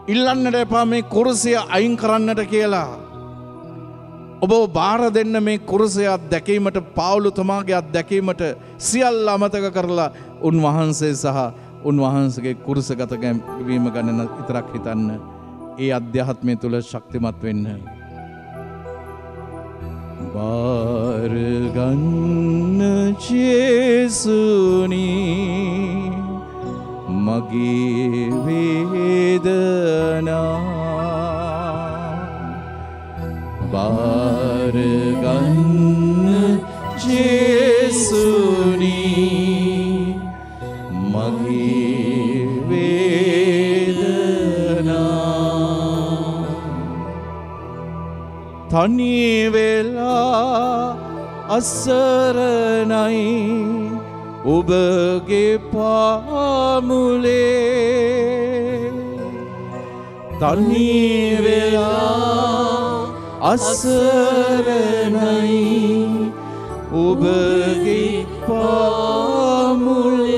ඉල්ලන්නට එපා මේ කුරුසිය අයින් කරන්නට කියලා. ඔබ බාර දෙන්න මේ කුරුසිය අත්දැකීමට, පාවුලුතුමාගේ අත්දැකීමට සියල්ල අමතක කරලා උන්වහන්සේ සහ උන්වහන්සේගේ කුරුසගත වීම ගැන විතරක් හිතන්න. ඒ අධ්‍යාත්මය තුල ශක්තිමත් වෙන්න. බාර ගන්න ජේසුනි මගේ වේදනා බාරගන්න ජේසුනි මගේ වේදනා තනි වෙලා අසරණයි ඔබගේ පාමුලේ තනි වෙලා අසරණයි ඔබගේ පාමුලේ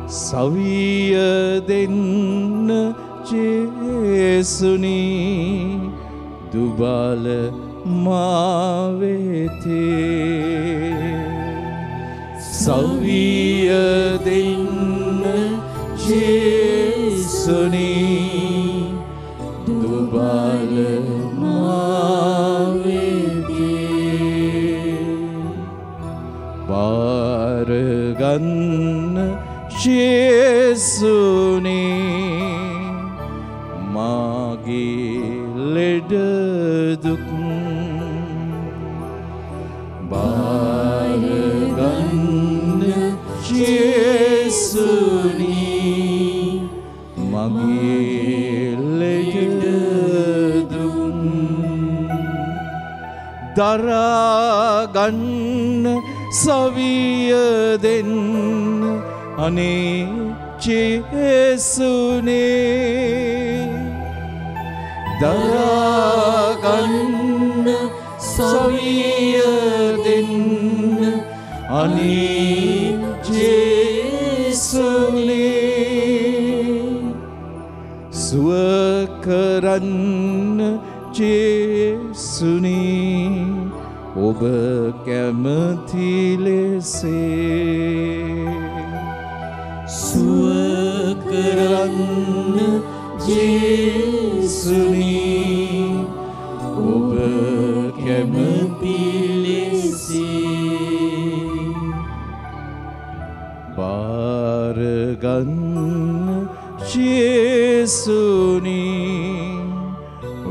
සවිය දෙන්න ජේසුනි දුබල මාවෙතේ සවිය දෙන්න ජේසුනි දුබල මාවෙතේ බාරගන්න ජේසුනි මාගේ ලෙඩ දුක් බාරගන්න ජේසුනි මගේ ලෙඩ දුක් දරාගන්න සවිය දෙන්න අනේ ජේසුනේ දරාගන්න සවිය දෙන්න අනේ ජේසුනේ සුව කරන්න ජේසුනේ ඔබ කැමති ලෙසේ සුව කරන්න ජේසුනි ඔබ කැමති ලෙසේ බාරගන්න ජේසුනි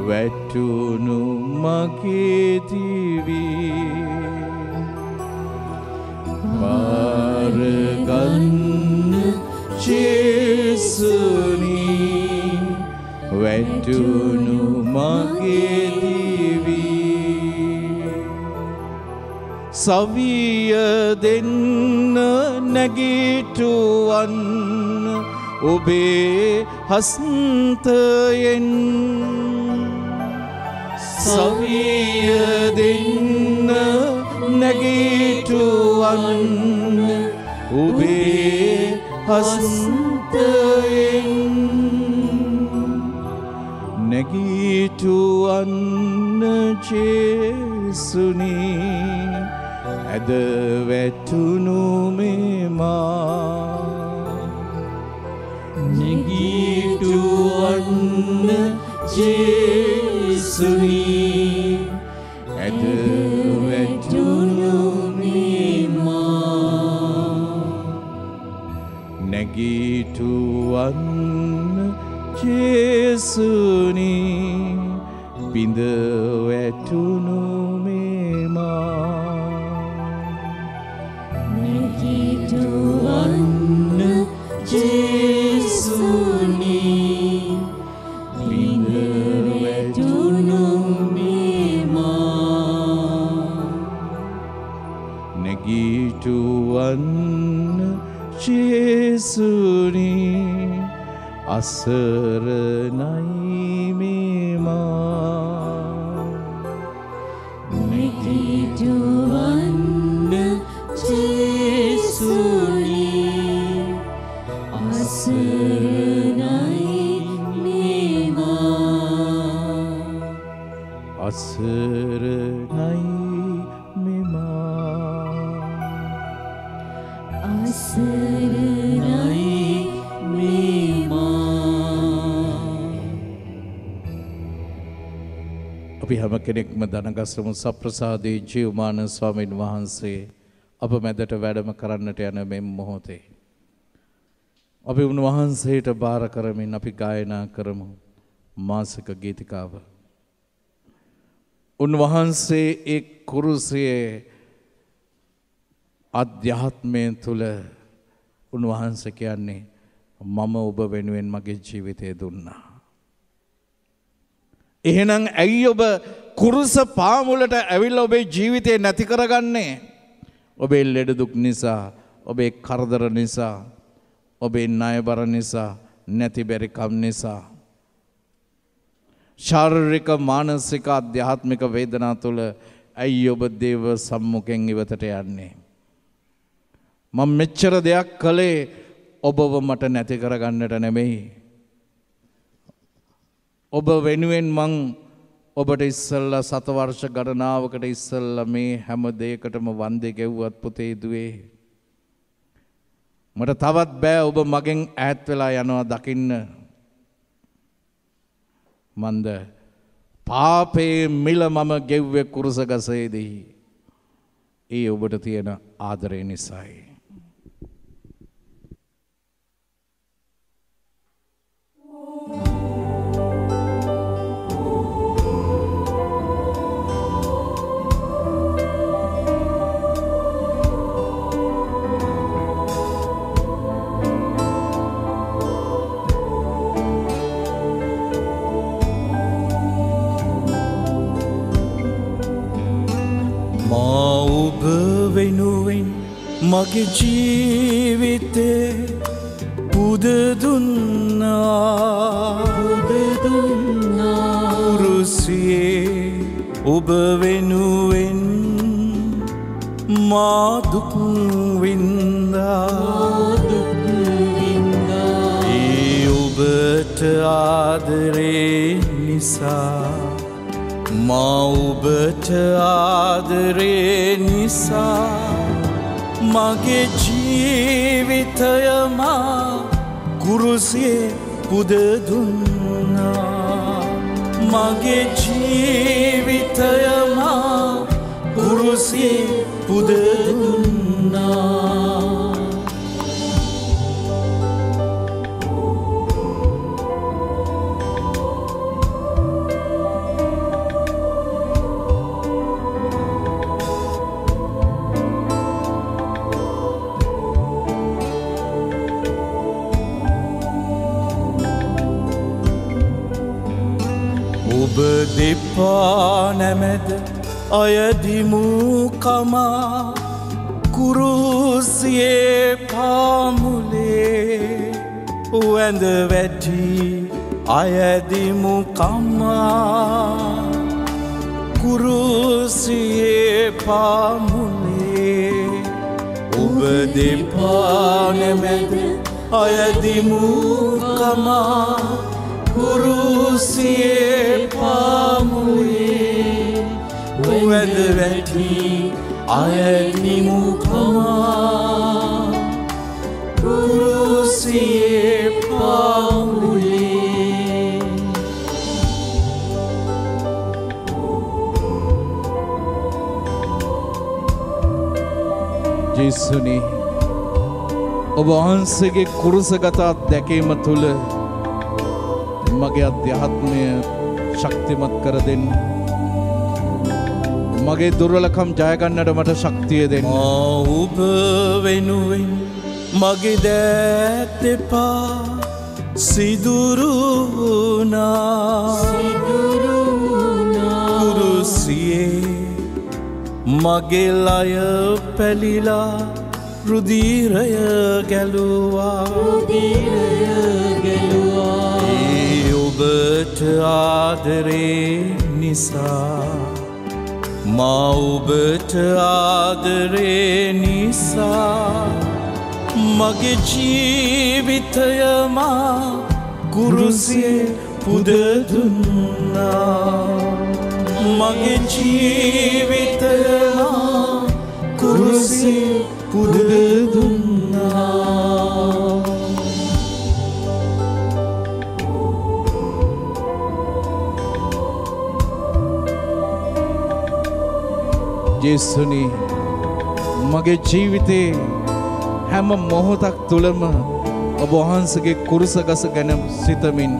වැටුණු මගේ දිවි බාරගන්න ජේසුනි වැටුණු මගේ දිවි සවිය දෙන්න නැගිටුවන් ඔබේ හස්තයෙන් සවිය දෙන්න නැගිටුවන් ඔබේ හස්තයෙන් නැගිටුවන්න ජේසුනි ඇද වැටුණු මෙමා නැගිටුවන්න ජේසුනි ඇද වැටුණු මෙමා නැගිටුවන්න ජේසුනි බිඳ වැටුණු මෙමා නැගිටුවන්න ජේසුනි බිඳ වැටුණු මෙමා නැගිටුවන්න ජේසුනි අසරණයි මෙමා නැගිටුවන්න ජේසුනි අසරණයි මෙමා අසරණයි මෙමා අසරණයි අපි හැම කෙනෙක්ම දනගස්සමු සප්‍රසාදේ ජීවමාන ස්වාමීන් වහන්සේ අප මැදට වැඩම කරන්නට යන මෙම මොහොතේ අපි උන්වහන්සේට බාර කරමින් අපි ගායනා කරමු මාසික ගීතිකාව උන්වහන්සේ ඒ කුරුසයේ අධ්‍යාත්මය තුළ උන්වහන්සේ කියන්නේ මම ඔබ වෙනුවෙන් මගේ ජීවිතය දුන්නා. එහෙනම් ඇයි ඔබ කුරුස පාමුලට ඇවිල්ලා ඔබේ ජීවිතේ නැති කරගන්නේ? ඔබේ ලෙඩ දුක් නිසා, ඔබේ කරදර නිසා, ඔබේ ණයබර නිසා, නැති බැරි කම් නිසා, ශාරීරික මානසික ආධ්‍යාත්මික වේදනා තුළ ඇයි ඔබ දේව සම්මුඛයෙන් ඉවතට යන්නේ? මම මෙච්චර දෙයක් කළේ ඔබව මට නැති කරගන්නට නෙමෙයි. ඔබ වෙනුවෙන් මං ඔබට ඉස්සල්ලා 7 වර්ෂ ගණනාවකට ඉස්සල්ලා මේ හැම දෙයකටම වන්දේ ගෙව්වත් පුතේ දුවේ. මට තවත් බෑ ඔබ මගෙන් ඈත් වෙලා යනවා දකින්න. මන්ද පාපේ මිල මම ගෙව්වේ කුරුස ගසේදී. ඒ ඔබට තියෙන ආදරය නිසායි. මගේ ජීවිතේ පුද දුන්නා කුරුසියේ ඔබ වෙනුවෙන් මා දුක් වින්දා ඒ ඔබට ආදරේ නිසා මා ඔබට ආදරේ නිසා මගේ ජීවිතය මා කුරුසියේ පුද දුන්නා මගේ ජීවිතය මා කුරුසියේ පුද දුන්නා දෙපා නැමැද අයදිමු කමා කුරුසියේ පාමුලේ වැඳ වැටි අයදිමු කමා කුරුසියේ පාමුලේ ඔබ දෙපා නැමැද අයදිමු කමා කුරුසියේ පාමුලේ වැඳ වැටි අයදිමු කමා කුරුසියේ පාමුලේ ජේසුනි ඔබ වහන්සේගේ කුරුසගත දැකීම තුළ මගේ අධ්‍යාත්මය ශක්තිමත් කර දෙන්න. මගේ දුර්වලකම් ජය ගන්නට මට ශක්තිය දෙන්න. ඔබ වෙනුවෙන් මගේ දෑත් දෙපා සිදුරු වුණා කුරුසියේ මගේ ලය පැලිලා රුධිරය ගැලුවා ඔබට ආදරේ නිසා මා ඔබට ආදරේ නිසා මගේ ජීවිතය මා කුරුසියේ පුද දුන්නා මගේ ජීවිතය මා කුරුසියේ පුද දුන්නා ජේසුනි මගේ ජීවිතේ හැම මොහොතක් තුළම ඔබ වහන්සේගේ කුරුස ගස ගැන සිතමින්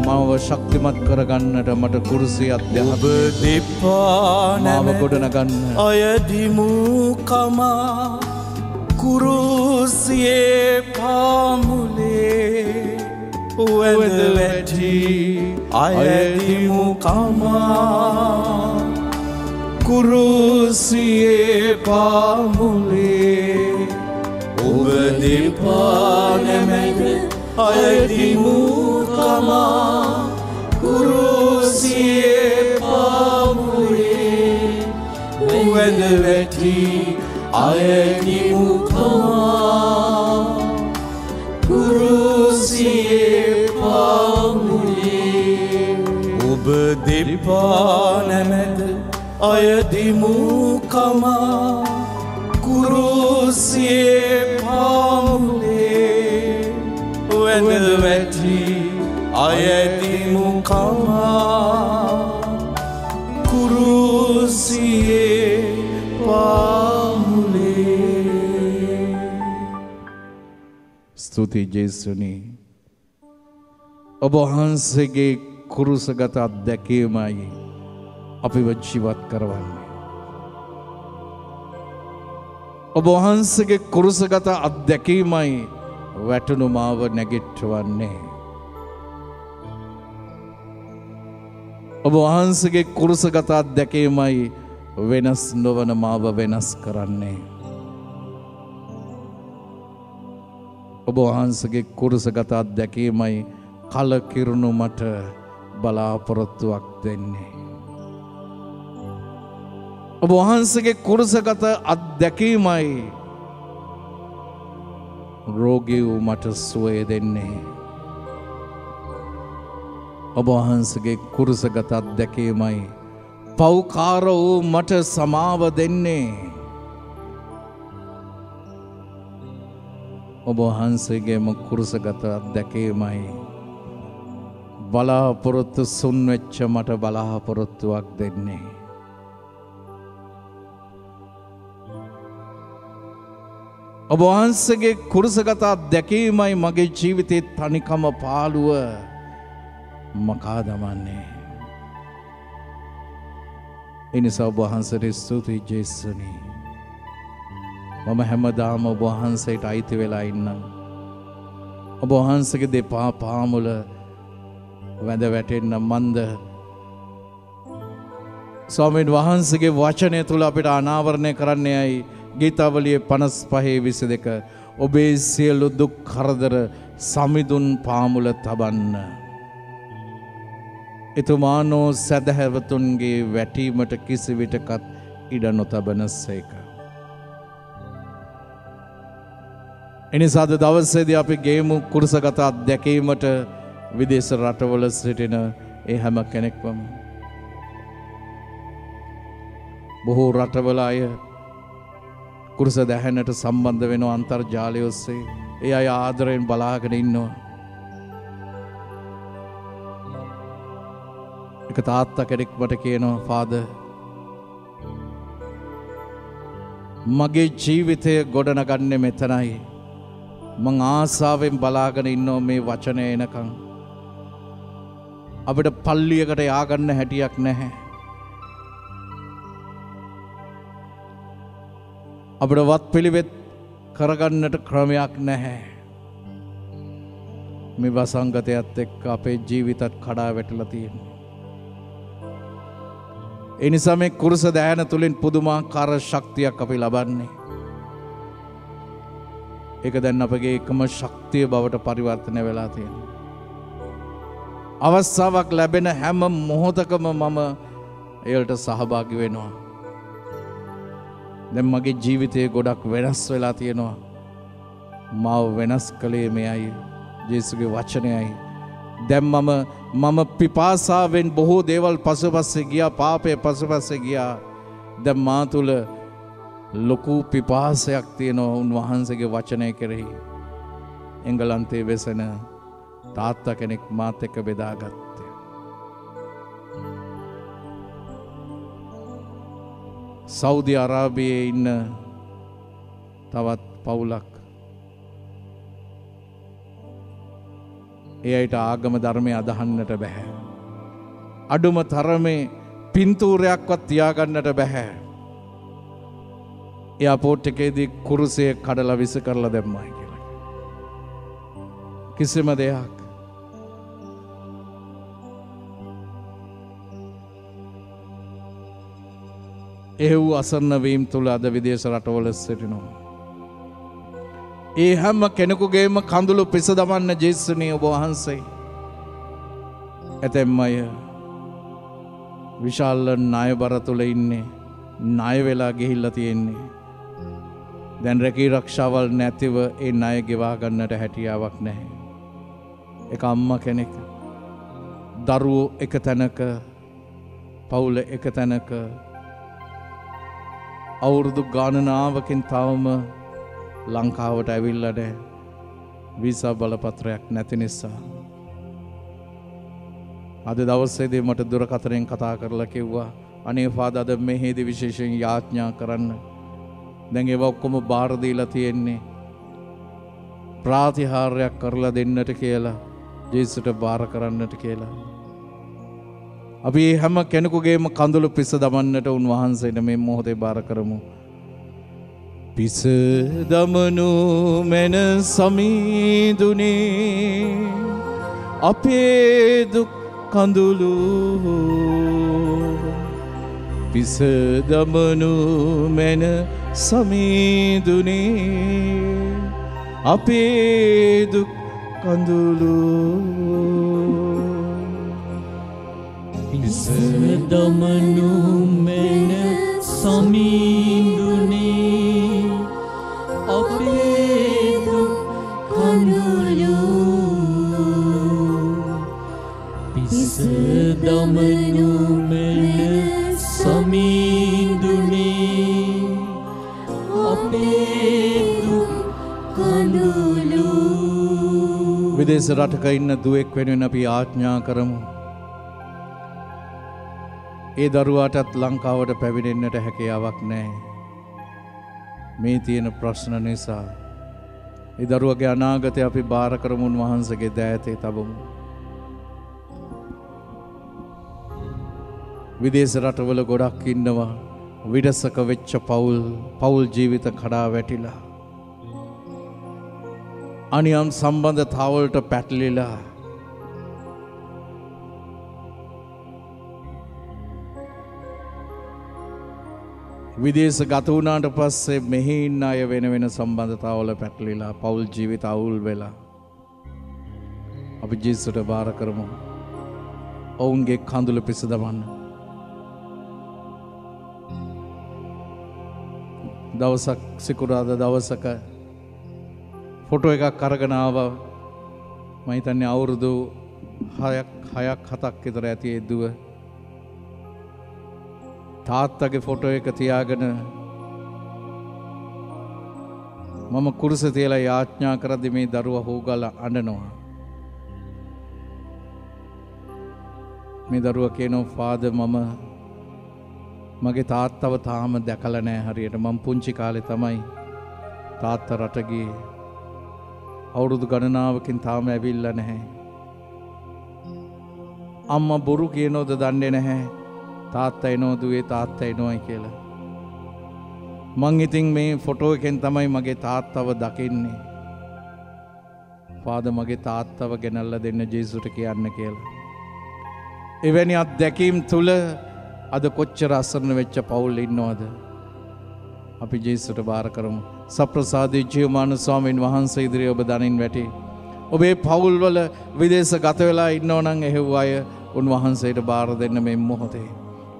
මාව ශක්තිමත් කරගන්නට මට කුරුසිය ඔබ අධ්‍යාපනය දෙපා මාව නැමැද ගොඩනගන්න. අයදිමු කමා කුරුසියේ පාමුලේ වැඳ වැටි අයදිමු කමා කුරුසියේ පාමුලේ ඔබ දෙපා නැමැද අයදිමු කමා කුරුසියේ පාමුලේ වැඳ වැටි අයදිමු කමා කුරුසියේ පාමුලේ ඔබ දෙපා නැමැද අයදිමු කමා කුරුසියේ පාමුලේ වැඳ වැටි අයදිමු කමා කුරුසියේ පාමුලේ. ස්තුති ජේසුනි. ඔබ වහන්සේගේ කුරුසගත අත්දැකීමයි අපිව ජීවත් කරවන්නේ. ඔබ වහන්සේගේ කුරුසගත අත්දැකීමයි වැටුණු මාව නැගිටවන්නේ. ඔබ වහන්සේගේ කුරුසගත අත්දැකීමයි වෙනස් නොවන මාව වෙනස් කරන්නේ. ඔබ වහන්සේගේ කුරුසගත අත්දැකීමයි කලකිරුණු මට බලාපොරොත්තුවක් දෙන්නේ. ඔබ වහන්සේගේ කුරුසගත අත්දැකීමයි රෝගී වූ මට සුවය දෙන්නේ. ඔබ වහන්සේගේ කුරුසගත අත්දැකීමයි පෞකාර වූ මට සමාව දෙන්නේ. ඔබ වහන්සේගේම කුරුසගත අත්දැකීමයි බලාපොරොත්තු සුන් වෙච්ච මට බලාපොරොත්තුවක් දෙන්නේ. ඔබ වහන්සේගේ කුරුසගත අත්දැකීමයි මගේ ජීවිතේ තනිකම පාළුව මකා දමන්නේ. එනිසා ඔබ වහන්සේට ස්තුතියි ජේසුනි. මම හැමදාම ඔබ වහන්සේට අයිති වෙලා ඉන්නම්. ඔබ වහන්සේගේ දෙපා පාමුල වැඳ වැටෙන්න මන්ද ස්වාමීන් වහන්සේගේ වචනය තුල අපිට අනාවරණය කරන්නේයි ගීතාවලියේ 55:22 ඔබේ සියලු දුක් කරදර සමිඳුන් පාමුල තබන්න. එතුමානෝ සදහැවතුන්ගේ වැටීමට කිසිවිටකත් ඉඩ නොතබනසේක. එනිසාද දවසේදී අපි ගේමු කුරුසගත අත්දැකීමට විදේශ රටවල සිටින ඒ හැම කෙනෙක්වම. බොහෝ රටවල අය කුරුස දැහැනට සම්බන්ධ වෙන අන්තර්ජාලය ඔස්සේ ඒ අය ආදරයෙන් බලාගෙන ඉන්නවා. එක තාත්තා කෙනෙක් මට කියනවා ෆාදර් මගේ ජීවිතය ගොඩනගන්නේ මෙතනයි. මං ආසාවෙන් බලාගෙන ඉන්නවා මේ වචනය එනකන්. අපිට පල්ලියකට යාගන්න හැටියක් නැහැ. අපිට වත් පිළිවෙත් කරගන්නට ක්‍රමයක් නැහැ. මේ වසංගතයත් එක්ක අපේ ජීවිතත් කඩා වැටලා තියෙනවා. ඒ නිසා මේ කුරුස දෑන තුලින් පුදුමාකාර ශක්තියක් අපි ලබන්නේ. ඒක දැන් අපගේ එකම ශක්තිය බවට පරිවර්තනය වෙලා තියෙනවා. අවස්ථාවක් ලැබෙන හැම මොහොතකම මම ඒකට සහභාගී වෙනවා. දැන් මගේ ජීවිතේ ගොඩක් වෙනස් වෙලා තියෙනවා. මාව වෙනස් කළේ මෙයයි ජේසුගේ වචනයයි. දැන් මම පිපාසාවෙන් බොහෝ දේවල් පසුපස්සේ ගියා, පාපය පසුපස්සේ ගියා. දැන් මා තුල ලොකු පිපාසයක් තියෙනවා උන්වහන්සේගේ වචනය කෙරෙහි. එංගලන්තයේ වෙසෙන තාත්තා කෙනෙක් මාත් එක්ක බෙදාගත්තා. සෞදි අරාබියේ ඉන්න තවත් පවුලක් ඒ අයට ආගම ධර්මය අදහන්නට බෑ. අඩුම තරමේ පින්තූරයක්වත් තියාගන්නට බෑ. එයාපෝට් එකේදී කුරුසය කඩලා විස කරලා දැම්මයි කියලා. කිසිම දෙයක්. එහෙව් අසරණ වීම තුල අද විදේශ රටවල සිටිනවා. ඒ හැම කෙනෙකුගේම කඳුළු පිස දමන්න ජේසුනේ ඔබ වහන්සේ. ඇතැම් අය විශාල ණයබර තුල ඉන්නේ. ණය වෙලා ගිහිල්ලා තියෙන්නේ. දැන් රැකී රක්ෂාවල් නැතිව ඒ ණය ගෙවා ගන්නට හැකියාවක් නැහැ. එක අම්මා කෙනෙක් දරුවෝ එක තැනක පවුල එක තැනක අවුරුදු ගණනාවකින් තවම ලංකාවට ඇවිල්ලා නැහැ. වීසා බලපත්‍රයක් නැති නිසා. අද දවසේදී මට දුරකථනයෙන් කතා කරලා කිව්වා අනේ ෆාදර් අද මෙහෙදි විශේෂයෙන් යාඥා කරන්න. දැන් ඒව ඔක්කොම බාර දීලා තියෙන්නේ. ප්‍රාතිහාර්යයක් කරලා දෙන්නට කියලා. ජේසුට බාර කරන්නට කියලා. අපි හැම කෙනෙකුගේම කඳුළු පිස දමන්නට උන්වහන්සේට මේ මොහොතේ බාර කරමු. පිස දමනු මෙන සමීදුනේ අපේ දුක් කඳුළු පිස දමනු මෙන සමීදුනේ අපේ දුක් කඳුළු පිස දමනු මෙන සමීදුනේ අපේ දුක් කඳුළු පිස දමනු මෙන සමීදුනේ අපේ දුක් කඳුළු. විදේශ රටක ඉන්න දුවෙක් වෙනුවෙන් අපි ආඥා කරමු. ඒ දරුවාටත් ලංකාවට පැමිණෙන්නට හැකියාවක් නැහැ. මේ තියෙන ප්‍රශ්න නිසා ඒ දරුවගේ අනාගතය අපි බාර කරමු උන්වහන්සේගේ දෑතේ තබමු. විදේශ රටවල ගොඩක් ඉන්නවා විදසක වෙච්ච පවුල් ජීවිත කඩා වැටිලා අනියම් සම්බන්ධතාවලට පැටලිලා විදේශ ගත වුණාට පස්සේ මෙහි ඉන්න අය වෙන වෙන සම්බන්ධතාවල පැටලිලා පවුල් ජීවිත අවුල් වෙලා අපි ජේසුට බාර කරමු. ඔවුන්ගේ කඳුළු පිස දමන්න. දවසක් සිකුරාදා දවසක ෆොටෝ එකක් අරගෙන ආවා. මම හිතන්නේ අවුරුදු 6-7ක් විතර ඇති ඒ දුව. තාත්තගේ ෆොටෝ එක තියාගෙන මම කුරුසේ තියලා යාඥා කරද්දි මේ දරුවා හොගලා අඬනවා. මේ දරුවා කියනවා ෆාදර් මගේ තාත්තව තාම දැකලා නැහැ හරියට. මම පුංචි කාලේ තමයි තාත්තා රට ගියේ. අවුරුදු ගණනාවකින් තාම ඇවිල්ලා නැහැ. අම්මා බොරු කියනෝද දන්නේ නැහැ. තාත්තා එනෝදුවේ තාත්තා එනෝයි කියලා. මං ඉතින් මේ ෆොටෝ එකෙන් තමයි මගේ තාත්තව දකින්නේ. ෆාදර් මගේ තාත්තව ගෙනල්ලා දෙන්න ජේසුට කියන්න කියලා. එවැනි අත්දැකීම් තුල අද කොච්චර අසරණ වෙච්ච පවුල් ඉන්නවද? අපි ජේසුට බාර කරමු. සප්‍රසාදී ජීවමාන ස්වාමීන් වහන්සේ ඉදිරියේ ඔබ දනින් වැටි. ඔබේ පවුල් වල විදේශ ගත වෙලා ඉන්නව නම් එහෙව් අය උන්වහන්සේට බාර දෙන්න මේ මොහොතේ.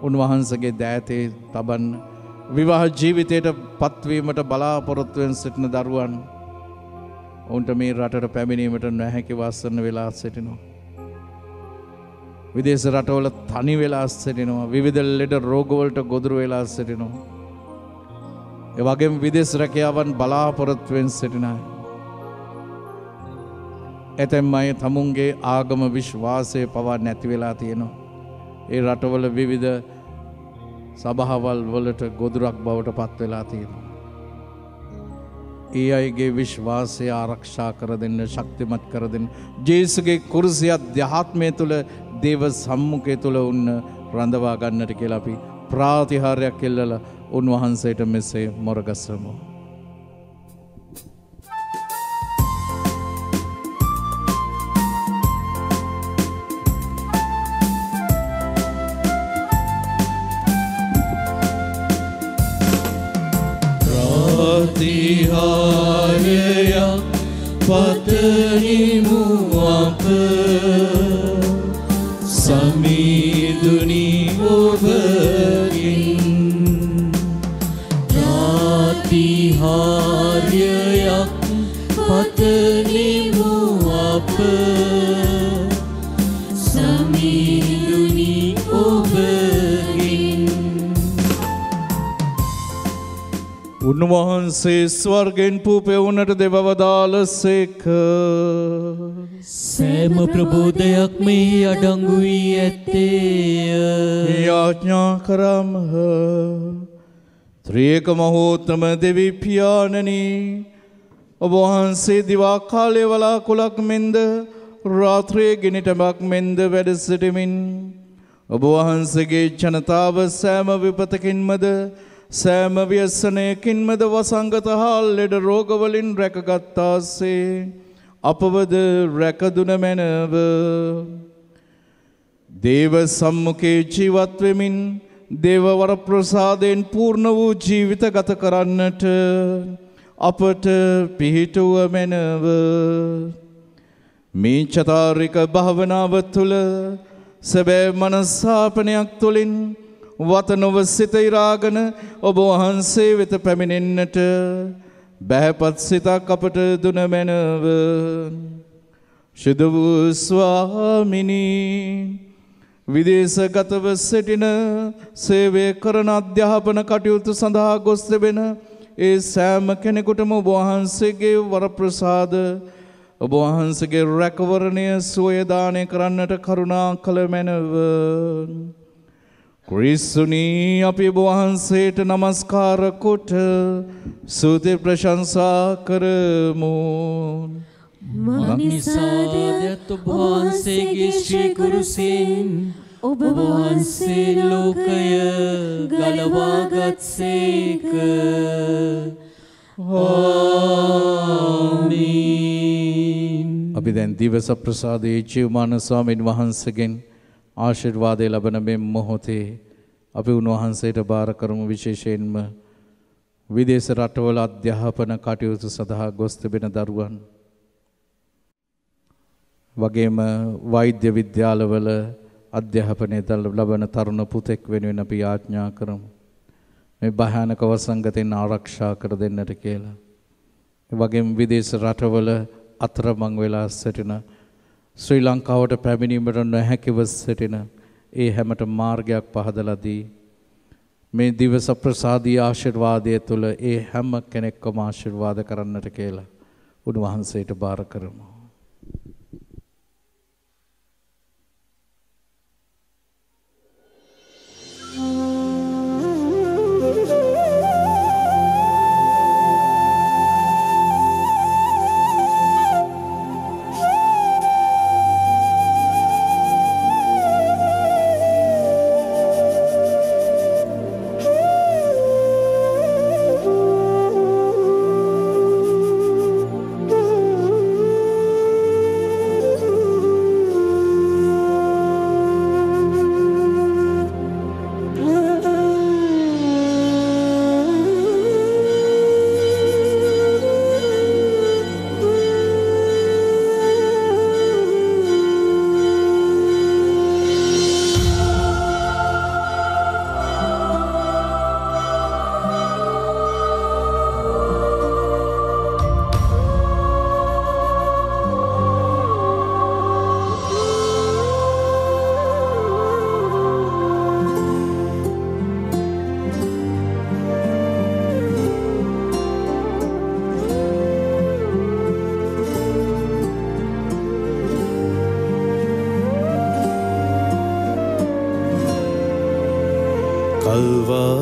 උන්වහන්සේගේ දෑතේ තබන්න. විවාහ ජීවිතයට පත්වීමට බලාපොරොත්තු වෙන සිටින දරුවන් ඔවුන්ට මේ රටට පැමිණීමට නොහැකි වස්සන වෙලා සිටිනවා. විදේශ රටවල තනි වෙලා සිටිනවා. විවිධ ලෙඩ රෝග වලට ගොදුරු වෙලා සිටිනවා. ඒ වගේම විදේශ රැකියාවන් බලාපොරොත්තු වෙන සිටින අය. එතෙම් අය තමුන්ගේ ආගම විශ්වාසය පවා නැති වෙලා තියෙනවා. ඒ රටවල විවිධ සභාවල් වලට ගොදුරක් බවට පත් වෙලා තියෙනවා. ඒ අයගේ විශ්වාසය ආරක්ෂා කර දෙන්න, ශක්තිමත් කර දෙන්න. ජේසුගේ කුරුසිය අධ්‍යාත්මය තුළ දේව සම්මුඛය තුළ උන්න රඳවා ගන්නට කියලා අපි ප්‍රාතිහාර්යයක් එල්ලලා උන්වහන්සේට මෙසේ මොරගසමු. ප්‍රාතිහාර්යයක් පතනිමු අප සමිඳුනි ඔබගෙන්. ප්‍රාතිහාර්යයක් පතනිමු අප සමිඳුනි ඔබගෙන්. උන්වහන්සේ ස්වර්ගෙන් පුපෙවුනට දෙවවදාලසේක. සෑම ප්‍රබෝධයක් මෙහි අඩංගු වී ඇත්තේය. යාඥා කරම්හ. ත්‍රිේක මහෝත්තම දෙවි පියාණනි, ඔබ වහන්සේ දිවා කාලයේ වලාකුළක් මෙන්ද රාත්‍රියේ ගිනිටමක් මෙන්ද වැඩ සිටමින් ඔබ වහන්සේගේ ජනතාව සෑම විපතකින්මද සෑම ව්‍යසනයකින්මද වසංගත හා ලෙඩ රෝගවලින් රැකගත්තාසේ අපවද රැකදුන මැනව. දේව සම්මුඛයේ ජීවත් වෙමින් දේව වර ප්‍රසාදයෙන් පූර්ණ වූ ජීවිත ගත කරන්නට අපට පිහිටුව මැනව. මේ චතාරික භාවනාව තුළ සැබෑ මනසාපනයක් තුළින් වතනොව සිත ඉරාගෙන ඔබ වහන්සේ වෙත පැමිණෙන්නට බැහැපත් සිතක් අපට දුන මැනව. ශුද්ධ වූ ස්වාමිනී, විදේශගතව සිටින සේවය කරන අධ්‍යාපන කටයුතු සඳහා ගොස් තිබෙන ඒ සෑම කෙනෙකුටම ඔබ වහන්සේගේ වරප්‍රසාද, ඔබ වහන්සේගේ රැකවරණය සුවය දානය කරන්නට කරුණා කළ මැනව. ක්‍රිස්තුනී, අපි ඔබ වහන්සේට නමස්කාර කොට ස්තුති ප්‍රශංසා කරමු. මනිසාදයත් ඔබ වහන්සේගේ ශ්‍රී කුරුසෙන් ඔබ වහන්සේ ලෝකය ගලවාගත්සේක. ආමීන්. අපි දැන් දිවස ප්‍රසාදයේ ජීවමාන ස්වාමීන් වහන්සේගෙන් ආශිර්වාදය ලබන මේ මොහොතේ අපි උන්වහන්සේට බාර කරමු. විශේෂයෙන්ම විදේශ රටවල අධ්‍යාපන කටයුතු සඳහා ගොස් තිබෙන දරුවන්, වගේම වෛද්‍ය විද්‍යාලවල අධ්‍යාපනය ලබන තරුණ පුතෙක් වෙනුවෙන් අපි යාඥා කරමු. මේ භයානක වසංගතෙන් ආරක්ෂා කර දෙන්නට කියලා. ඒ වගේම විදේශ රටවල අතරමං වෙලා සිටින, ශ්‍රී ලංකාවට පැමිණීමට නොහැකිව සිටින ඒ හැමට මාර්ගයක් පහදලා දී මේ දිවස ප්‍රසාදී ආශිර්වාදය තුළ ඒ හැම කෙනෙක්ම ආශිර්වාද කරන්නට කියලා උන්වහන්සේට බාර කරමු.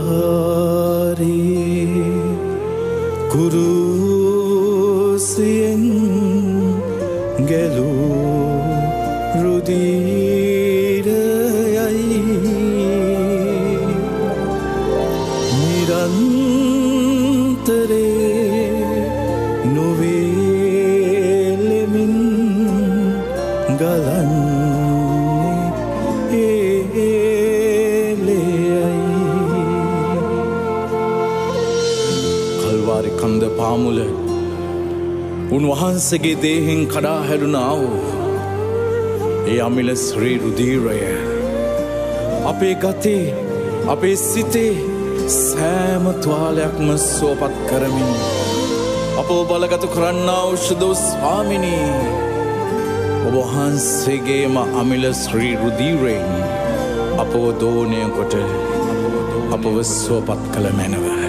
කල්වාරි කුරු අන්තරේ නොවේලෙමින් ගලන්නේ ඒලෙයයි. කල්වාරි කන්ද පාමුල උන්වහන්සේගේ දේහෙන් කඩා හැරුණා වූ ඒ අමිල ශ්‍රී රුධීරය අපේ ගතේ අපේ සිතේ සෑම තුවාලයක්ම සුවපත් කරමින් අපව බලගත කරන්නා වූ ශුද්ධ ස්වාමිනී ඔබ වහන්සේගේම අමිල ශ්‍රී රුධීරයෙන් අපව දෝණය කොට අපව සුවපත් කළ මැනව.